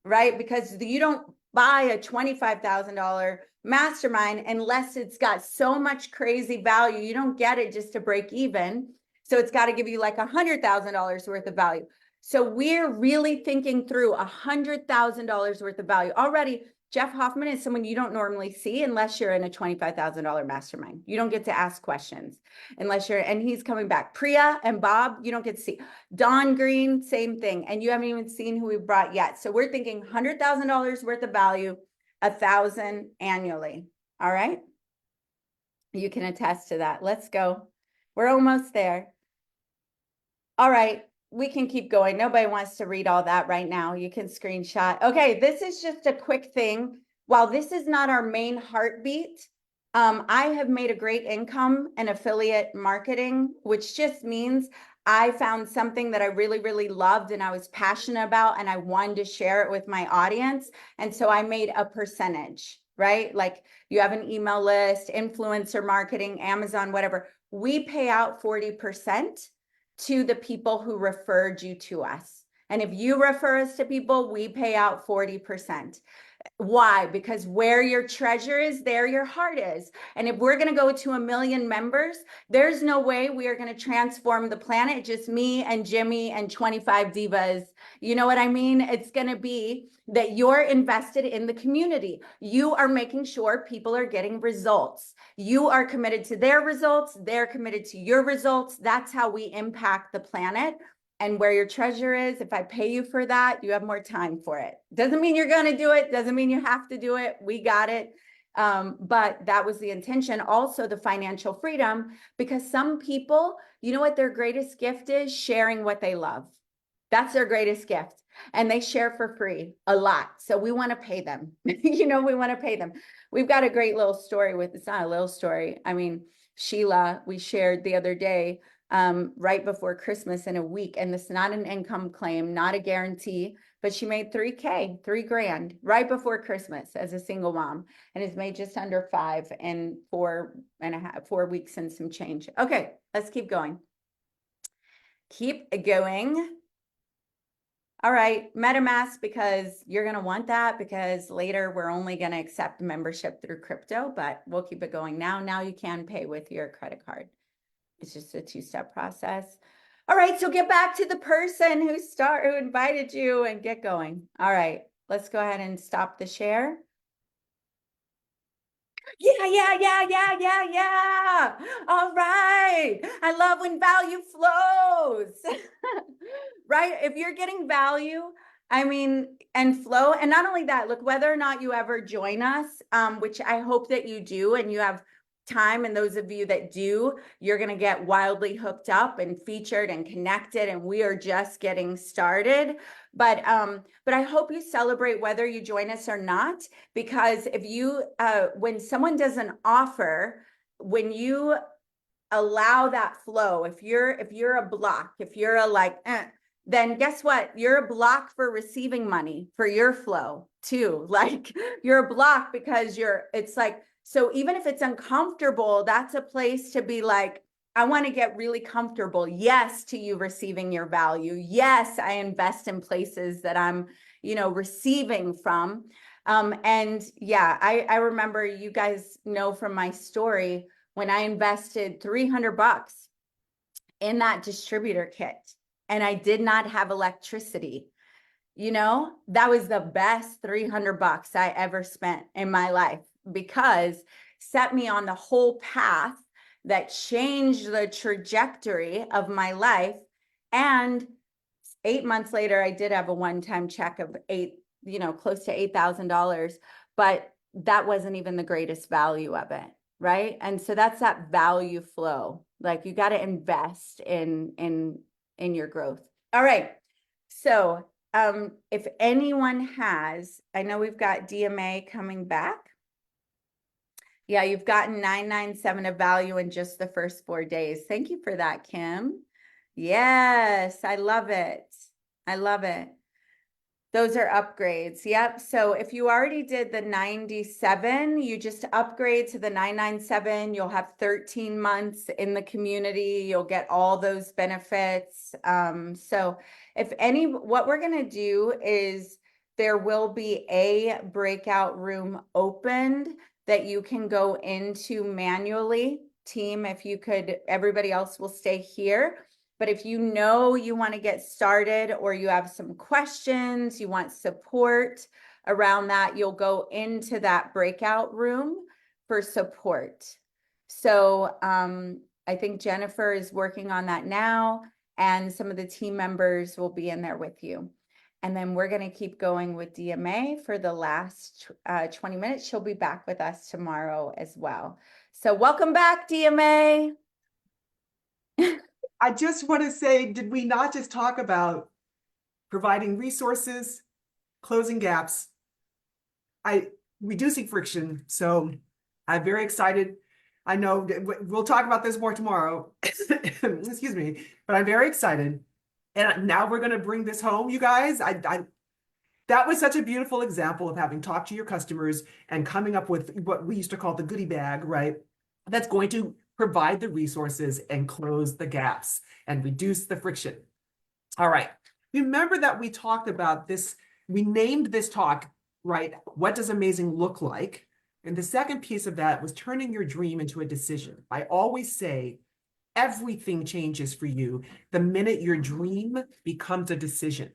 right? Because you don't buy a $25,000 mastermind unless it's got so much crazy value. You don't get it just to break even. So it's got to give you like $100,000 worth of value. So we're really thinking through $100,000 worth of value. Already Jeff Hoffman is someone you don't normally see unless you're in a $25,000 mastermind. You don't get to ask questions unless you're, and he's coming back. Priya and Bob, you don't get to see. Don Green, same thing. And you haven't even seen who we brought yet. So we're thinking $100,000 worth of value, 1,000 annually. All right. You can attest to that. Let's go. We're almost there. All right. We can keep going. Nobody wants to read all that right now. You can screenshot. Okay, this is just a quick thing. While this is not our main heartbeat, I have made a great income in affiliate marketing, which just means I found something that I really, really loved and I was passionate about, and I wanted to share it with my audience. And so I made a percentage, right? Like you have an email list, influencer marketing, Amazon, whatever. We pay out 40% to the people who referred you to us. And if you refer us to people, we pay out 40%. Why? Because where your treasure is, there your heart is. And if we're going to go to 1 million members, there's no way we are going to transform the planet, just me and Jimmy and 25 divas. You know what I mean? It's going to be that you're invested in the community. You are making sure people are getting results. You are committed to their results. They're committed to your results. That's how we impact the planet. And where your treasure is, if I pay you for that, you have more time for it. Doesn't mean you're going to do it. Doesn't mean you have to do it. We got it. But that was the intention. Also, the financial freedom, because some people, you know what their greatest gift is? Sharing what they love. That's their greatest gift. And they share for free a lot. So we want to pay them. We want to pay them. We've got a great little story with, it's not a little story. I mean, Sheila, we shared the other day, right before Christmas in a week. And this is not an income claim, not a guarantee, but she made $3,000, $3,000 right before Christmas as a single mom, and has made just under 5 in 4 weeks and some change. Okay, let's keep going. Keep going. All right, MetaMask, because you're going to want that, because later we're only going to accept membership through crypto, but we'll keep it going now. Now you can pay with your credit card. It's just a 2-step process. All right, so get back to the person who invited you and get going. All right, let's go ahead and stop the share. Yeah. All right. I love when value flows. Right? If you're getting value, I mean, and flow, and not only that, look, whether or not you ever join us, which I hope that you do, and you have time, and those of you that do, you're going to get wildly hooked up and featured and connected, and we are just getting started. But I hope you celebrate whether you join us or not, because if you when someone does an offer, when you allow that flow, if you're a block, if you're a like then guess what? You're a block for receiving money for your flow too. Like you're a block because it's like, so even if it's uncomfortable, that's a place to be like, I want to get really comfortable. Yes, to you receiving your value. Yes, I invest in places that I'm, receiving from. And yeah, I remember, you guys know from my story, when I invested $300 in that distributor kit, and I did not have electricity. That was the best $300 I ever spent in my life, because set me on the whole path that changed the trajectory of my life. And 8 months later, I did have a one-time check of close to $8,000, but that wasn't even the greatest value of it. Right. And so that's that value flow. Like you got to invest in your growth. All right. So if anyone has, I know we've got DMA coming back. Yeah, you've gotten 997 of value in just the first 4 days. Thank you for that, Kim. Yes, I love it. I love it. Those are upgrades. Yep. So if you already did the 97, you just upgrade to the 997. You'll have 13 months in the community. You'll get all those benefits. So what we're going to do is there will be a breakout room opened that you can go into manually. Team, if you could, everybody else will stay here. But if you want to get started, or you have some questions, you want support around that, you'll go into that breakout room for support. So I think Jennifer is working on that now, and some of the team members will be in there with you. And then we're going to keep going with DMA for the last 20 minutes. She'll be back with us tomorrow as well. So welcome back, DMA. I just want to say, did we not just talk about providing resources, closing gaps, reducing friction? So I'm very excited. I know we'll talk about this more tomorrow. Excuse me, but I'm very excited. And now we're going to bring this home, you guys. That was such a beautiful example of having talked to your customers and coming up with what we used to call the goodie bag, right? That's going to provide the resources and close the gaps and reduce the friction. All right. Remember that we talked about this, we named this talk, right? What does amazing look like? And the second piece of that was turning your dream into a decision. I always say, everything changes for you the minute your dream becomes a decision.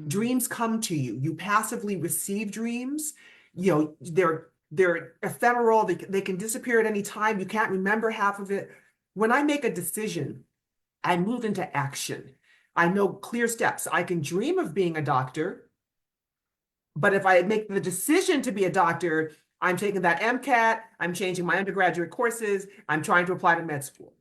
Dreams come to you. You passively receive dreams. You know, they're ephemeral. They can disappear at any time. You can't remember half of it. When I make a decision, I move into action. I know clear steps. I can dream of being a doctor, but if I make the decision to be a doctor, I'm taking that MCAT, I'm changing my undergraduate courses, I'm trying to apply to med school.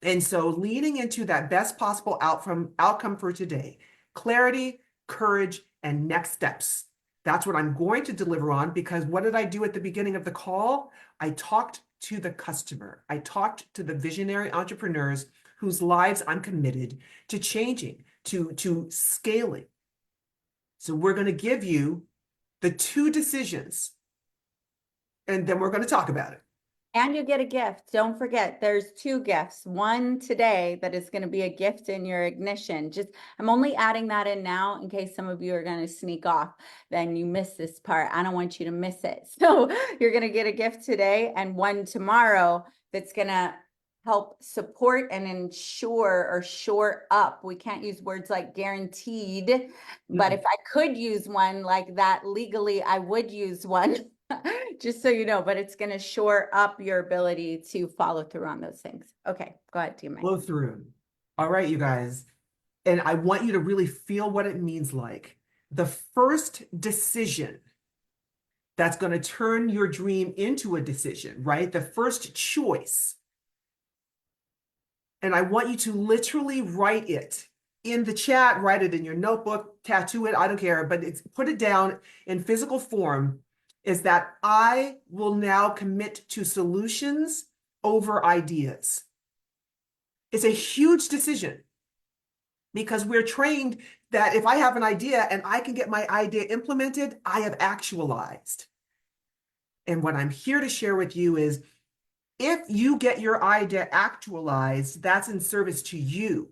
And so leaning into that best possible outcome for today, clarity, courage, and next steps. That's what I'm going to deliver on, because what did I do at the beginning of the call? I talked to the customer. I talked to the visionary entrepreneurs whose lives I'm committed to changing, to scaling. So we're going to give you the 2 decisions, and then we're going to talk about it. And you get a gift. Don't forget, there's 2 gifts. One today that is going to be a gift in your ignition. I'm only adding that in now in case some of you are going to sneak off. Then you miss this part. I don't want you to miss it. So you're going to get a gift today and one tomorrow that's going to help support and ensure or shore up. We can't use words like guaranteed, but if I could use one like that legally, I would use one. Just so you know, but it's going to shore up your ability to follow through on those things. Okay, go ahead, DMA. Follow through. All right, you guys. And I want you to really feel what it means like. The first decision that's going to turn your dream into a decision, right? The first choice. And I want you to literally write it in the chat, write it in your notebook, tattoo it, I don't care, but put it down in physical form, is that I will now commit to solutions over ideas. It's a huge decision, because we're trained that if I have an idea and I can get my idea implemented, I have actualized. And what I'm here to share with you is, if you get your idea actualized, that's in service to you.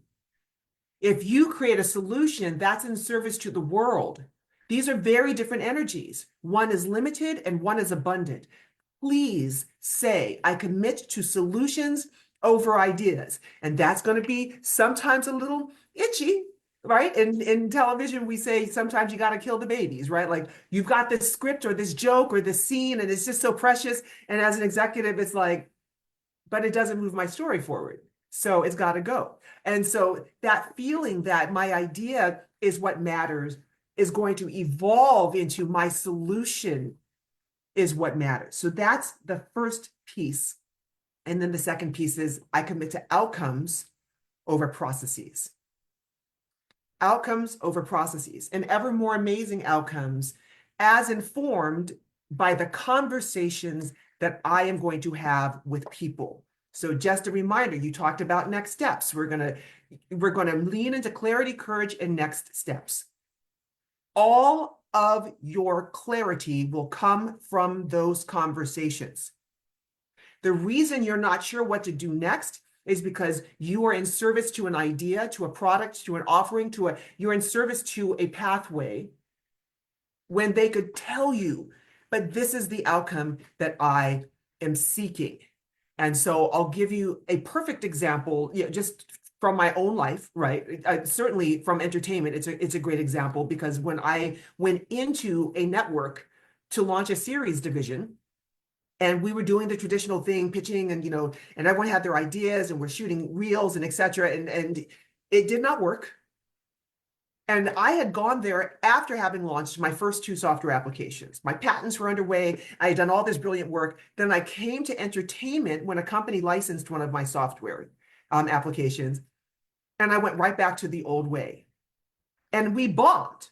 If you create a solution, that's in service to the world. These are very different energies. One is limited and one is abundant. Please say, I commit to solutions over ideas. And that's going to be sometimes a little itchy, right? In television, we say sometimes you got to kill the babies, right? Like, you've got this script or this joke or this scene, and it's just so precious. And as an executive, it's like, but it doesn't move my story forward. So it's got to go. And so that feeling that my idea is what matters is going to evolve into my solution is what matters. So that's the first piece. And then the second piece is, I commit to outcomes over processes. Outcomes over processes, and ever more amazing outcomes as informed by the conversations that I am going to have with people. So just a reminder, you talked about next steps. We're going to lean into clarity, courage, and next steps. All of your clarity will come from those conversations. The reason you're not sure what to do next is because you are in service to an idea, to a product, to an offering, you're in service to a pathway, when they could tell you, but this is the outcome that I am seeking. And so I'll give you a perfect example, just from my own life, right? Certainly from entertainment, it's a great example, because when I went into a network to launch a series division, and we were doing the traditional thing, pitching, and and everyone had their ideas, and we're shooting reels and etc. And it did not work. And I had gone there after having launched my first 2 software applications. My patents were underway. I had done all this brilliant work. Then I came to entertainment when a company licensed one of my software applications. And I went right back to the old way. And we bombed.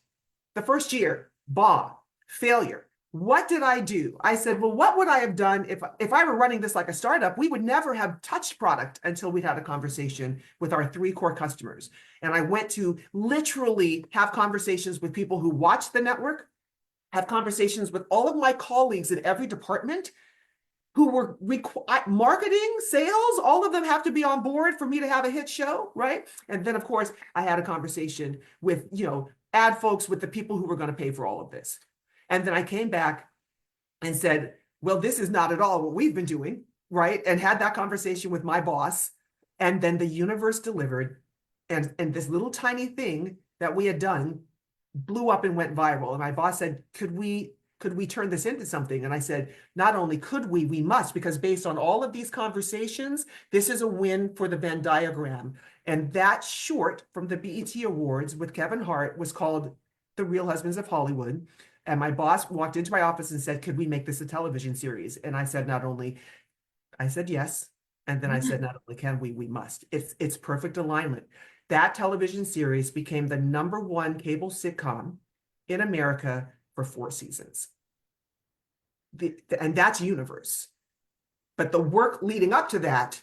The first year, bomb, failure. What did I do? I said, well, what would I have done if I were running this like a startup? We would never have touched product until we'd had a conversation with our 3 core customers. And I went to literally have conversations with people who watch the network, have conversations with all of my colleagues in every department who were marketing, sales, all of them have to be on board for me to have a hit show, right? And then, of course, I had a conversation with, ad folks, with the people who were going to pay for all of this. And then I came back and said, well, this is not at all what we've been doing, right? And had that conversation with my boss. And then the universe delivered. And this little tiny thing that we had done blew up and went viral. And my boss said, could we turn this into something? And I said, not only could we must, because based on all of these conversations, this is a win for the Venn diagram. And that short from the BET Awards with Kevin Hart was called The Real Husbands of Hollywood. And my boss walked into my office and said, could we make this a television series? And I said, I said yes. And then I said, not only can we must. It's perfect alignment. That television series became the #1 cable sitcom in America for 4 seasons. And that's universe. But the work leading up to that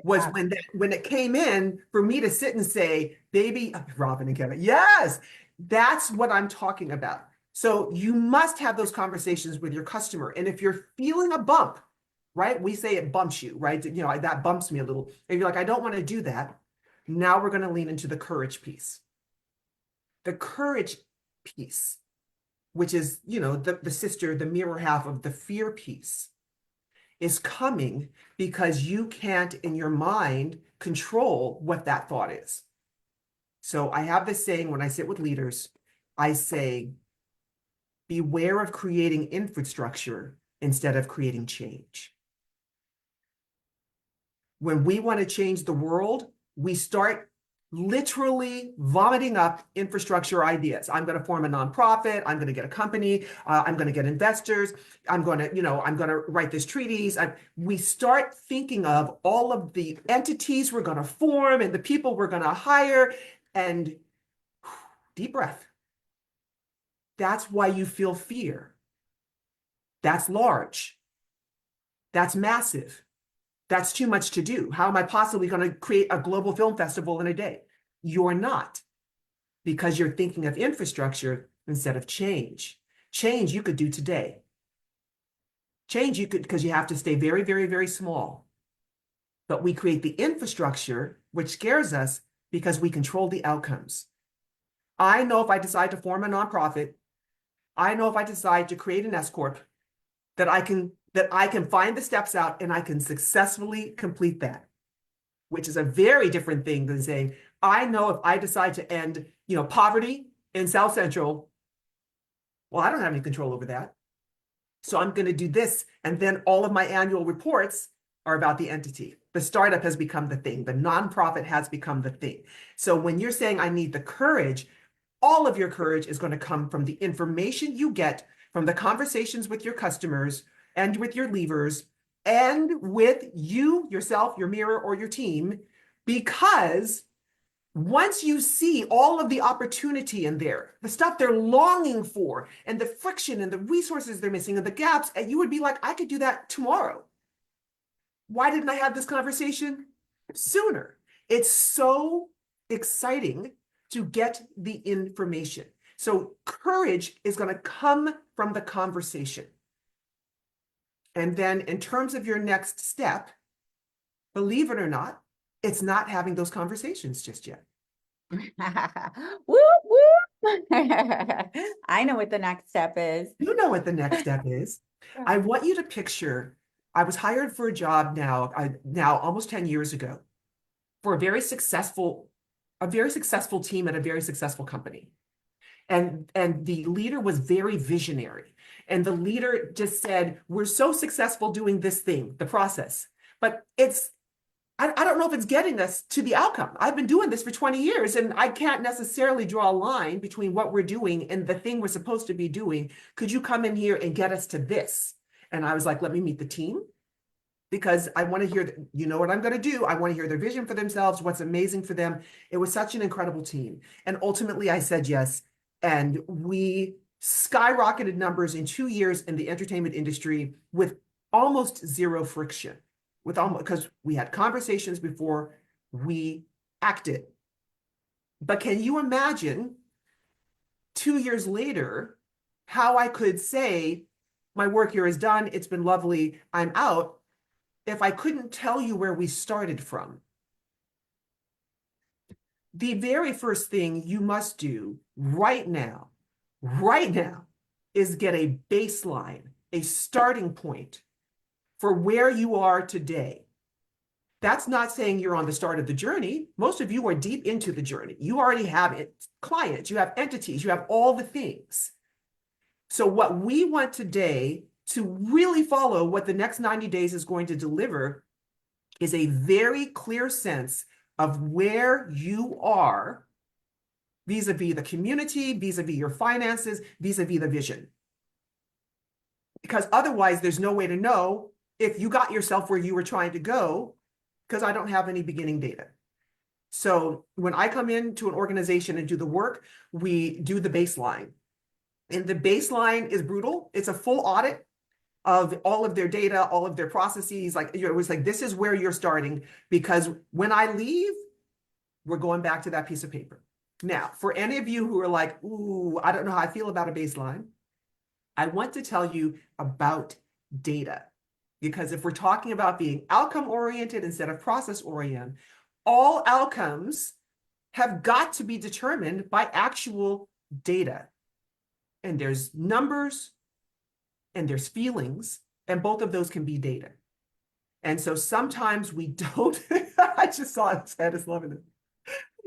was when it came in for me to sit and say, baby, Robin and Kevin, yes, that's what I'm talking about. So you must have those conversations with your customer. And if you're feeling a bump, right? We say it bumps you, right? That bumps me a little. And you're like, I don't want to do that. Now we're going to lean into the courage piece. The courage piece, which is, the sister, the mirror half of the fear piece, is coming because you can't, in your mind, control what that thought is. So I have this saying when I sit with leaders, I say, beware of creating infrastructure instead of creating change. When we want to change the world, we start literally vomiting up infrastructure ideas. I'm going to form a nonprofit. I'm going to get a company. I'm going to get investors. I'm going to write this treatise. We start thinking of all of the entities we're going to form and the people we're going to hire, and deep breath. That's why you feel fear. That's large. That's massive. That's too much to do. How am I possibly going to create a global film festival in a day? You're not, because you're thinking of infrastructure instead of change. Change you could do today. Change you could, because you have to stay very, very, very small. But we create the infrastructure, which scares us because we control the outcomes. I know if I decide to form a nonprofit, I know if I decide to create an S Corp, that I can find the steps out and I can successfully complete that, which is a very different thing than saying, I know if I decide to end, poverty in South Central, well, I don't have any control over that. So I'm going to do this. And then all of my annual reports are about the entity. The startup has become the thing. The nonprofit has become the thing. So when you're saying I need the courage, all of your courage is going to come from the information you get from the conversations with your customers and with your levers and with you, yourself, your mirror, or your team, because once you see all of the opportunity in there, the stuff they're longing for, and the friction and the resources they're missing and the gaps, and you would be like, I could do that tomorrow. Why didn't I have this conversation sooner? It's so exciting to get the information. So courage is going to come from the conversation. And then in terms of your next step, believe it or not, it's not having those conversations just yet. Whoop, whoop. I know what the next step is. You know what the next step is. I want you to picture, I was hired for a job now almost 10 years ago for a very successful team at a very successful company. And the leader was very visionary. And the leader just said, we're so successful doing this thing, the process, but I don't know if it's getting us to the outcome. I've been doing this for 20 years and I can't necessarily draw a line between what we're doing and the thing we're supposed to be doing. Could you come in here and get us to this? And I was like, let me meet the team, because I want to hear, you know what I'm going to do. I want to hear their vision for themselves, what's amazing for them. It was such an incredible team. And ultimately I said yes. And we skyrocketed numbers in 2 years in the entertainment industry with almost zero friction, because we had conversations before we acted. But can you imagine 2 years later how I could say, my work here is done, it's been lovely, I'm out, if I couldn't tell you where we started from? The very first thing you must do right now, is get a baseline, a starting point for where you are today. That's not saying you're on the start of the journey. Most of you are deep into the journey. You already have clients, you have entities, you have all the things. So what we want today to really follow what the next 90 days is going to deliver is a very clear sense of where you are vis-a-vis the community, vis-a-vis your finances, vis-a-vis the vision. Because otherwise, there's no way to know if you got yourself where you were trying to go, because I don't have any beginning data. So when I come into an organization and do the work, we do the baseline. And the baseline is brutal. It's a full audit of all of their data, all of their processes. Like, it was like, this is where you're starting, because when I leave, we're going back to that piece of paper. Now, for any of you who are like, ooh, I don't know how I feel about a baseline, I want to tell you about data. Because if we're talking about being outcome-oriented instead of process-oriented, all outcomes have got to be determined by actual data. And there's numbers and there's feelings, and both of those can be data. And so sometimes we don't, I just saw it, I just loving it.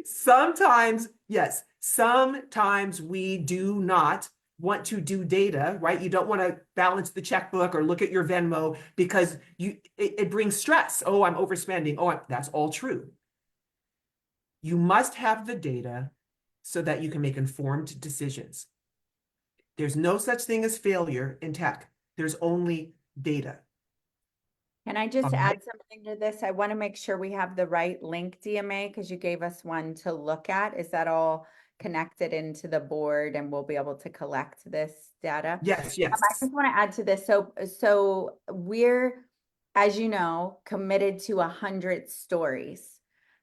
Sometimes, yes, sometimes we do not want to do data, right? You don't want to balance the checkbook or look at your Venmo because it brings stress. Oh, I'm overspending. Oh, that's all true. You must have the data so that you can make informed decisions. There's no such thing as failure in tech. There's only data. Can I just add something to this? I want to make sure we have the right link, DMA, because you gave us one to look at. Is that all connected into the board and we'll be able to collect this data? Yes, yes. I just want to add to this. So we're, as you know, committed to 100 stories.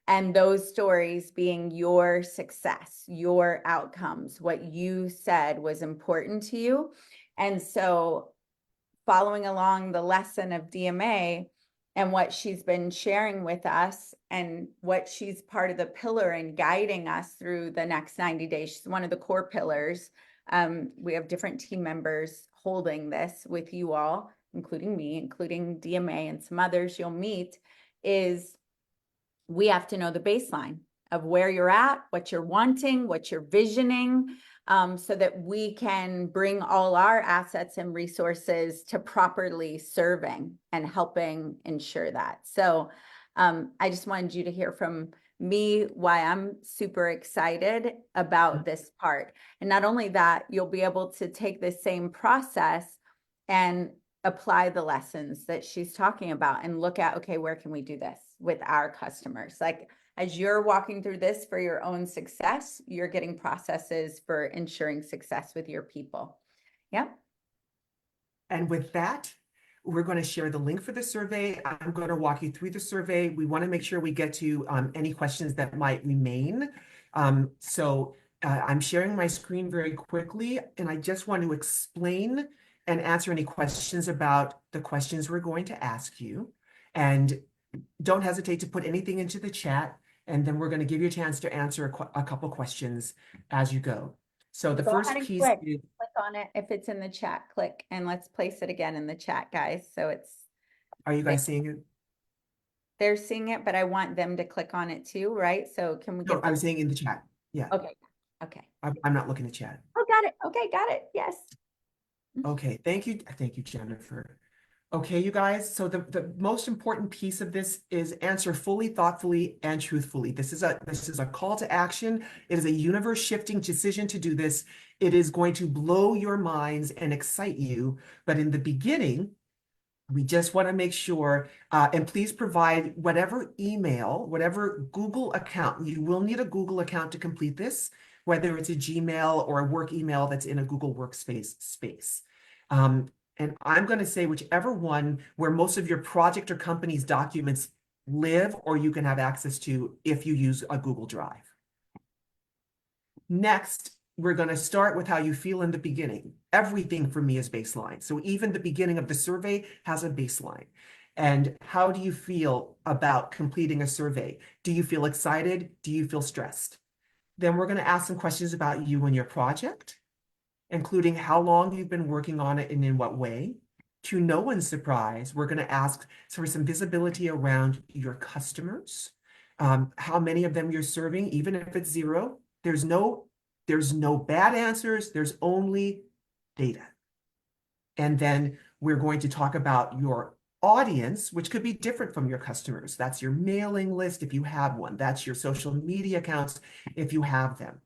And those stories being your success, your outcomes, what you said was important to you. And so following along the lesson of DMA and what she's been sharing with us and what she's part of the pillar in guiding us through the next 90 days. She's one of the core pillars. We have different team members holding this with you all, including me, including DMA and some others you'll meet, is we have to know the baseline of where you're at, what you're wanting, what you're visioning, so that we can bring all our assets and resources to properly serving and helping ensure that. So I just wanted you to hear from me why I'm super excited about this part. And not only that, you'll be able to take the same process and apply the lessons that she's talking about and look at, okay, where can we do this with our customers? Like, as you're walking through this for your own success, you're getting processes for ensuring success with your people. Yeah. And with that, we're going to share the link for the survey. I'm going to walk you through the survey. We want to make sure we get to any questions that might remain. I'm sharing my screen very quickly, and I just want to explain and answer any questions about the questions we're going to ask you. And don't hesitate to put anything into the chat, and then we're going to give you a chance to answer a couple questions as you go. So the first piece is, click on it. If it's in the chat, click, and let's place it again in the chat, guys. So it's. Are you guys seeing it? They're seeing it, but I want them to click on it too, right? So can we No, get I that? was saying in the chat. Yeah, Okay, okay. I'm not looking at chat. Oh, got it. Okay, got it. Yes. Okay, thank you, Jennifer. Okay, you guys, so the most important piece of this is answer fully, thoughtfully, and truthfully. This is a call to action. It is a universe shifting decision to do this. It is going to blow your minds and excite you. But in the beginning, we just want to make sure, and please provide whatever email, whatever Google account. You will need a Google account to complete this, whether it's a Gmail or a work email that's in a Google Workspace space. And I'm going to say whichever one where most of your project or company's documents live or you can have access to if you use a Google Drive. Next, we're going to start with how you feel in the beginning. Everything for me is baseline. So even the beginning of the survey has a baseline. And how do you feel about completing a survey? Do you feel excited? Do you feel stressed? Then we're going to ask some questions about you and your project, including how long you've been working on it and in what way. To no one's surprise, we're going to ask for some visibility around your customers, how many of them you're serving, even if it's zero. There's no bad answers. There's only data. And then we're going to talk about your audience, which could be different from your customers. That's your mailing list if you have one. That's your social media accounts if you have them.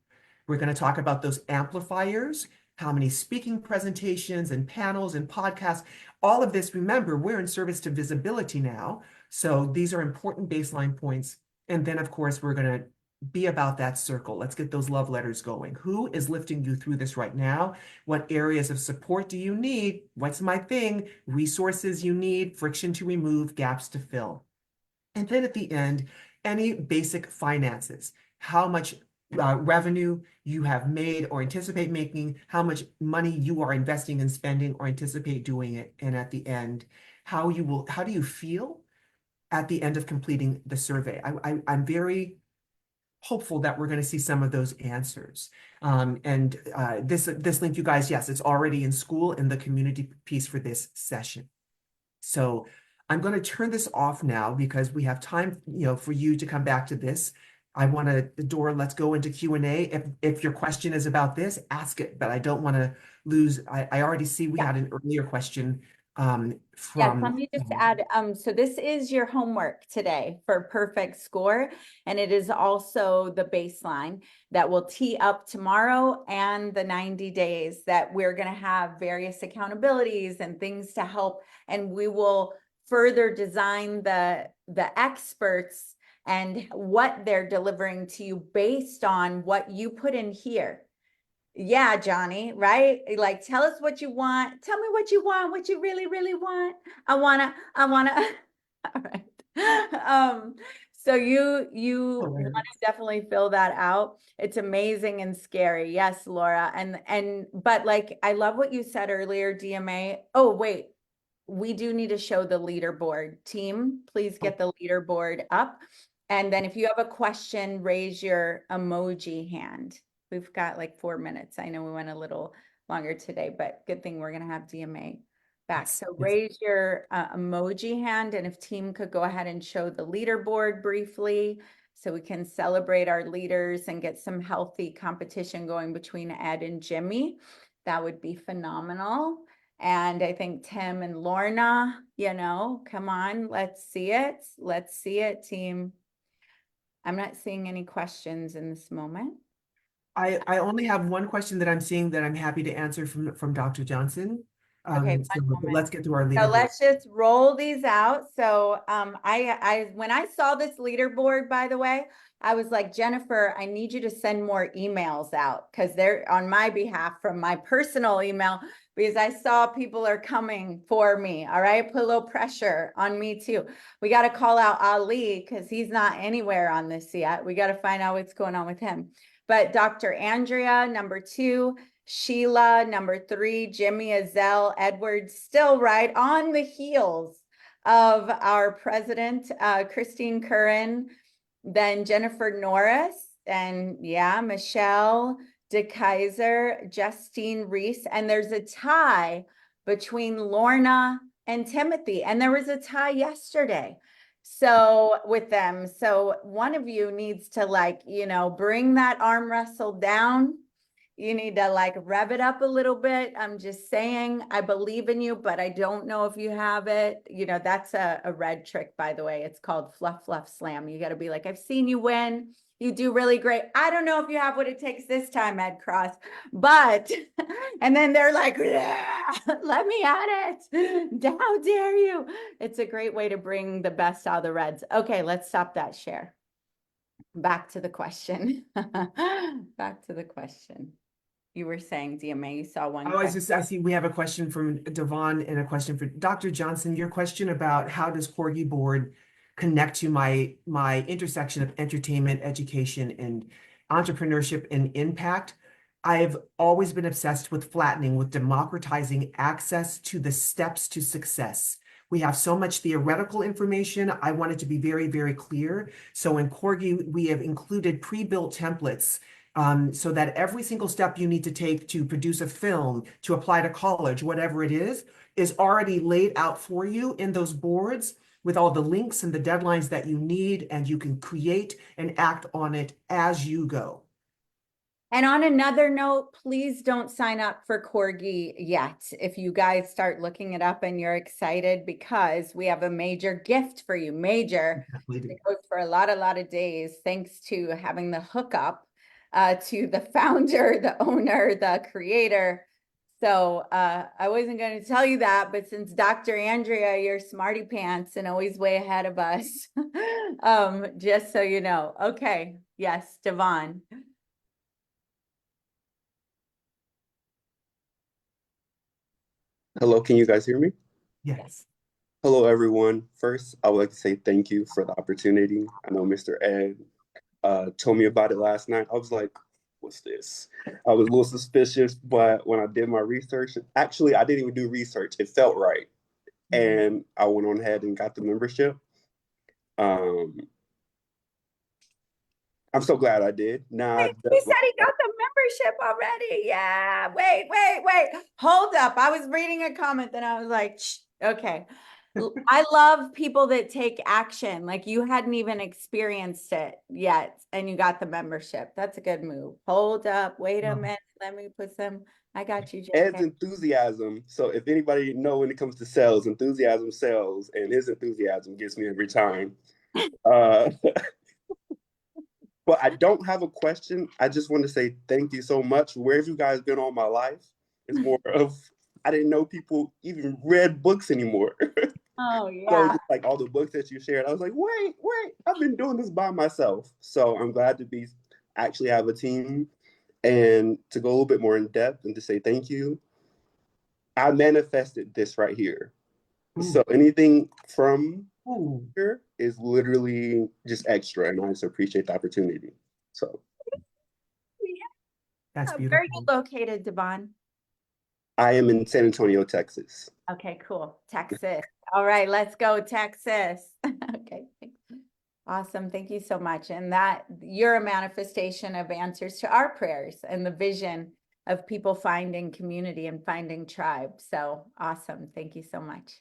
We're going to talk about those amplifiers, how many speaking presentations and panels and podcasts, all of this. Remember, we're in service to visibility now. So these are important baseline points. And then, of course, we're going to be about that circle. Let's get those love letters going. Who is lifting you through this right now? What areas of support do you need? What's my thing? Resources you need, friction to remove, gaps to fill. And then at the end, any basic finances. How much revenue you have made or anticipate making, how much money you are investing in spending or anticipate doing it. And at the end, how do you feel at the end of completing the survey? I'm very hopeful that we're going to see some of those answers. This link, you guys, yes, it's already in school in the community piece for this session. So I'm going to turn this off now because we have time, for you to come back to this. I want to, Dora, let's go into Q&A. If your question is about this, ask it, but I don't want to lose. I already see we had an earlier question Yes, let me just add, so this is your homework today for perfect score, and it is also the baseline that will tee up tomorrow and the 90 days that we're going to have various accountabilities and things to help, and we will further design the experts and what they're delivering to you based on what you put in here. Yeah, Johnny, right? Like, tell us what you want. Tell me what you want, what you really, really want. I wanna, all right. So you want to definitely fill that out. It's amazing and scary. Yes, Laura. But like, I love what you said earlier, DMA. Oh, wait, we do need to show the leaderboard. Team, please get the leaderboard up. And then if you have a question, raise your emoji hand. We've got like 4 minutes. I know we went a little longer today, but good thing we're going to have DMA back. So raise your emoji hand. And if team could go ahead and show the leaderboard briefly so we can celebrate our leaders and get some healthy competition going between Ed and Jimmy, that would be phenomenal. And I think Tim and Lorna, come on, let's see it. Let's see it, team. I'm not seeing any questions in this moment. I only have one question that I'm seeing that I'm happy to answer from Dr. Johnson. Okay, So let's get to our so leaderboard. let's just roll these out. So when I saw this leaderboard, by the way, I was like, Jennifer, I need you to send more emails out because they're on my behalf from my personal email, because I saw people are coming for me. All right, put a little pressure on me too. We got to call out Ali because he's not anywhere on this yet. We got to find out what's going on with him. But Dr. Andrea, number 2, Sheila, number 3, Jimmy Azell, Edwards, still right on the heels of our president, Christine Curran, then Jennifer Norris, and Michelle DeKaiser, Justine Reese, and there's a tie between Lorna and Timothy, and there was a tie yesterday. So with them, so one of you needs to like, bring that arm wrestle down. You need to like rev it up a little bit. I'm just saying, I believe in you, but I don't know if you have it. That's a red trick, by the way. It's called fluff, fluff, slam. You got to be like, I've seen you win. You do really great. I don't know if you have what it takes this time, Ed Cross, but, and then they're like, let me at it. How dare you? It's a great way to bring the best out of the Reds. Okay, let's stop that share. Back to the question. Back to the question. You were saying, DMA, you saw one. I see we have a question from Devon and a question for Dr. Johnson. Your question about how does Corgi Board connect to my intersection of entertainment, education, and entrepreneurship and impact. I've always been obsessed with flattening, with democratizing access to the steps to success. We have so much theoretical information. I want it to be very, very clear. So in Corgi, we have included pre-built templates so that every single step you need to take to produce a film, to apply to college, whatever it is already laid out for you in those boards with all the links and the deadlines that you need, and you can create and act on it as you go. And on another note, please don't sign up for Corgi yet. If you guys start looking it up and you're excited, because we have a major gift for you, major. It goes for a lot of days, thanks to having the hookup to the founder, the owner, the creator. So I wasn't going to tell you that, but since Dr. Andrea, you're smarty pants and always way ahead of us, just so you know. Okay, yes, Devon. Hello, can you guys hear me? Yes. Hello, everyone. First, I would like to say thank you for the opportunity. I know Mr. Ed told me about it last night. I was like, what's this? I was a little suspicious, but when I did my research, actually, I didn't even do research. It felt right. And I went on ahead and got the membership. I'm so glad I did. Now, He said he got the membership already. Yeah. Wait. Hold up. I was reading a comment and I was like, shh, okay. I love people that take action. Like you hadn't even experienced it yet and you got the membership. That's a good move. Hold up. Wait a minute. Let me put some. I got you, JK. Ed's enthusiasm. So if anybody know when it comes to sales, enthusiasm sells, and his enthusiasm gets me every time. But I don't have a question. I just want to say thank you so much. Where have you guys been all my life? It's more of, I didn't know people even read books anymore. Oh, yeah. So just like all the books that you shared, I was like, wait, I've been doing this by myself. So I'm glad to actually have a team, and to go a little bit more in depth and to say thank you. I manifested this right here. Ooh. So anything from here is literally just extra, and I just appreciate the opportunity. So that's beautiful. Where are you located, Devon? I am in San Antonio, Texas. Okay, cool. Texas. All right, let's go, Texas. Okay. Awesome. Thank you so much. And that you're a manifestation of answers to our prayers and the vision of people finding community and finding tribe. So awesome. Thank you so much.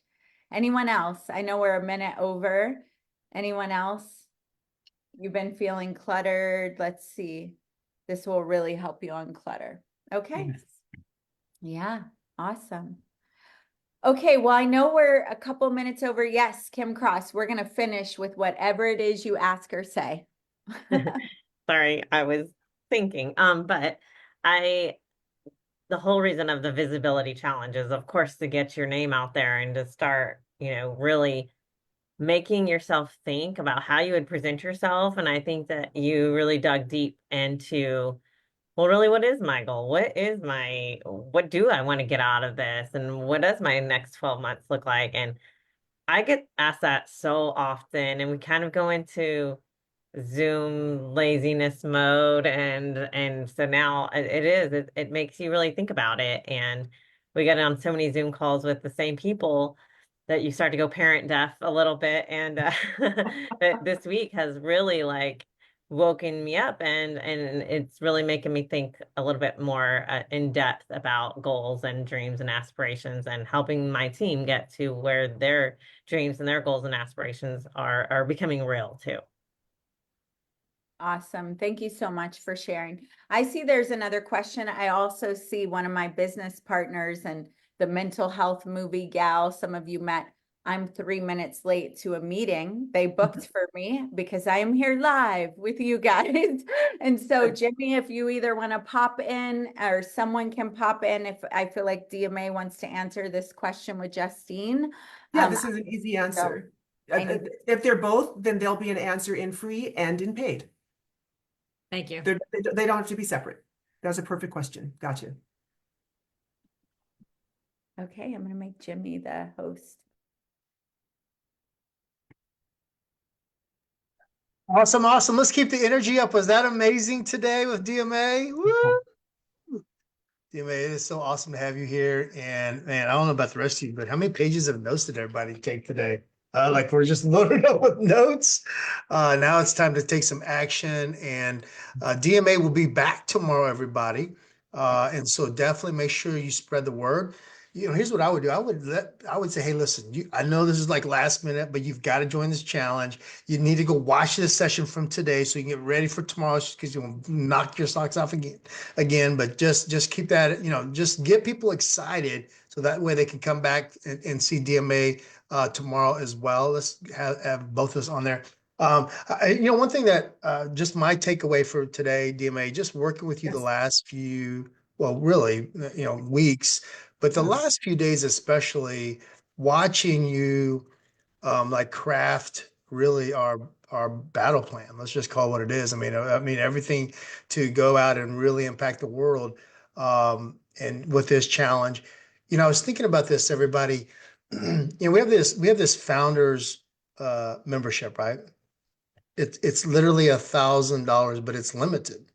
Anyone else? I know we're a minute over. Anyone else? You've been feeling cluttered. Let's see. This will really help you unclutter. Okay. Yes. Yeah. Awesome. Okay. Well, I know we're a couple minutes over. Yes, Kim Cross, we're going to finish with whatever it is you ask or say. Sorry, I was thinking. But the whole reason of the visibility challenge is, of course, to get your name out there and to start, really making yourself think about how you would present yourself. And I think that you really dug deep into, well, really, what is my goal? What do I want to get out of this? And what does my next 12 months look like? And I get asked that so often, and we kind of go into Zoom laziness mode, and so now it makes you really think about it. And we get on so many Zoom calls with the same people that you start to go parent deaf a little bit. And this week has really woken me up, and it's really making me think a little bit more in depth about goals and dreams and aspirations, and helping my team get to where their dreams and their goals and aspirations are becoming real too. Awesome. Thank you so much for sharing. I see there's another question. I also see one of my business partners and the mental health movie gal. Some of you met. I'm 3 minutes late to a meeting they booked for me because I am here live with you guys. And so, Jimmy, if you either want to pop in or someone can pop in, if I feel like DMA wants to answer this question with Justine. Yeah, this is an easy answer. If they're both, then there'll be an answer in free and in paid. Thank you. They don't have to be separate. That's a perfect question. Gotcha. Okay, I'm going to make Jimmy the host. Awesome, awesome. Let's keep the energy up. Was that amazing today with DMA? Woo! DMA, it is so awesome to have you here. And man, I don't know about the rest of you, but how many pages of notes did everybody take today? Like we're just loaded up with notes. Now it's time to take some action. And DMA will be back tomorrow, everybody. And so definitely make sure you spread the word. Here's what I would do. I would say, hey, listen, I know this is like last minute, but you've got to join this challenge. You need to go watch this session from today so you can get ready for tomorrow, because you'll knock your socks off again. But just keep that, just get people excited so that way they can come back and see DMA tomorrow as well. Let's have both of us on there. One thing that just my takeaway for today, DMA, just working with you the last few, well, really, weeks. But the last few days, especially watching you like craft really our battle plan. Let's just call it what it is. I mean everything to go out and really impact the world. And with this challenge, I was thinking about this, everybody. We have this founders membership, right? It's literally $1,000, but it's limited.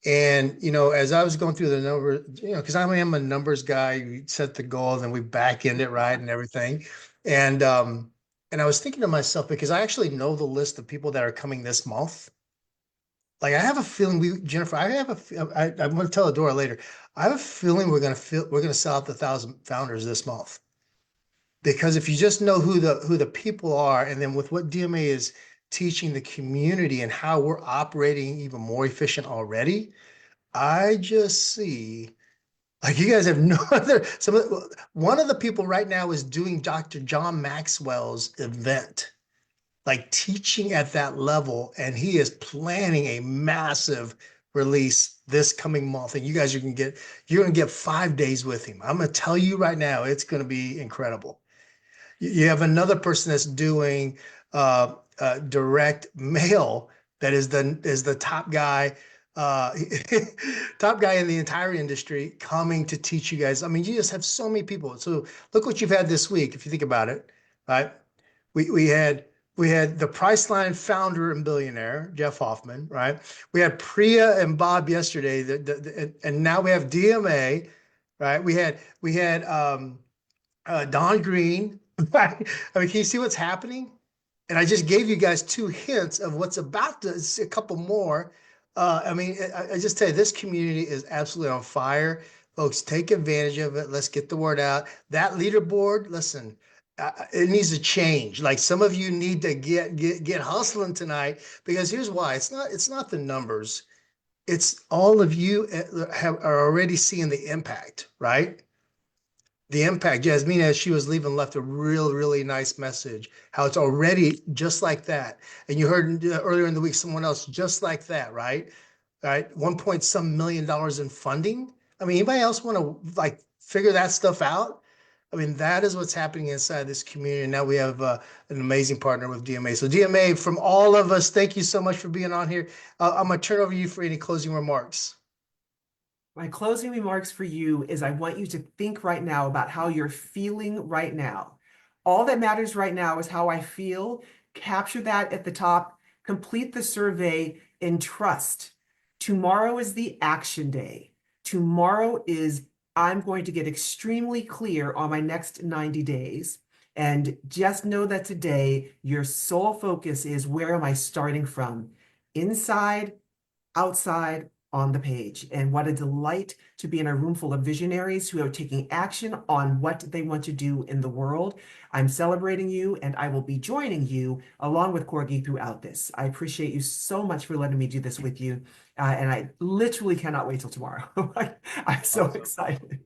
And, as I was going through the number, because I am a numbers guy, we set the goals and we back end it right and everything. And I was thinking to myself, because I actually know the list of people that are coming this month. Like I have a feeling Jennifer, I'm going to tell Adora later. I have a feeling we're going to sell out the 1,000 founders this month. Because if you just know who the people are, and then with what DMA is teaching the community and how we're operating even more efficient already, I just see like you guys have no other. One of the people right now is doing Dr. John Maxwell's event, like teaching at that level, and he is planning a massive release this coming month. And you guys you're gonna get 5 days with him. I'm gonna tell you right now, it's gonna be incredible. You have another person that's doing direct mail that is the top guy, top guy in the entire industry, coming to teach you guys. I mean, you just have so many people. So look what you've had this week, if you think about it, right? We had the Priceline founder and billionaire, Jeff Hoffman, right? We had Priya and Bob yesterday, and now we have DMA, right? We had Don Green. I mean, can you see what's happening? And I just gave you guys 2 hints of what's about to, a couple more. I mean, I just tell you, this community is absolutely on fire. Folks, take advantage of it. Let's get the word out. That leaderboard, listen, it needs to change. Like some of you need to get hustling tonight, because here's why. It's not the numbers. It's all of you are already seeing the impact, right? The impact. Jasmine, as she was leaving, left a really nice message, how it's already just like that. And you heard earlier in the week, someone else just like that, right? Right. $1 million in funding. I mean, anybody else want to like figure that stuff out? I mean, that is what's happening inside this community. And now we have an amazing partner with DMA. So DMA, from all of us, thank you so much for being on here. I'm going to turn over to you for any closing remarks. My closing remarks for you is I want you to think right now about how you're feeling right now. All that matters right now is how I feel. Capture that at the top. Complete the survey in trust. Tomorrow is the action day. Tomorrow is I'm going to get extremely clear on my next 90 days. And just know that today, your sole focus is where am I starting from? inside, outside, on the page. And what a delight to be in a room full of visionaries who are taking action on what they want to do in the world. I'm celebrating you, and I will be joining you along with Corgi throughout this. I appreciate you so much for letting me do this with you. And I literally cannot wait till tomorrow. I'm so excited.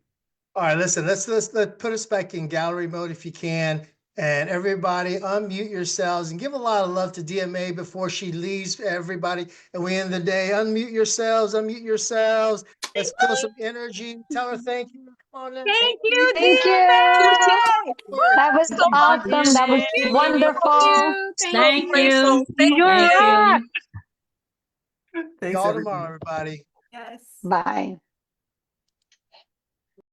All right, listen, let's put us back in gallery mode if you can. And everybody unmute yourselves and give a lot of love to DMA before she leaves, everybody. And we end the day. Unmute yourselves, unmute yourselves. Let's feel some energy. Tell her thank you. Come on now. Thank you. That was awesome. That was wonderful. Thank you. Grateful. Thank You're you. right. Thanks, Y'all everybody. tomorrow, everybody. Yes. Bye.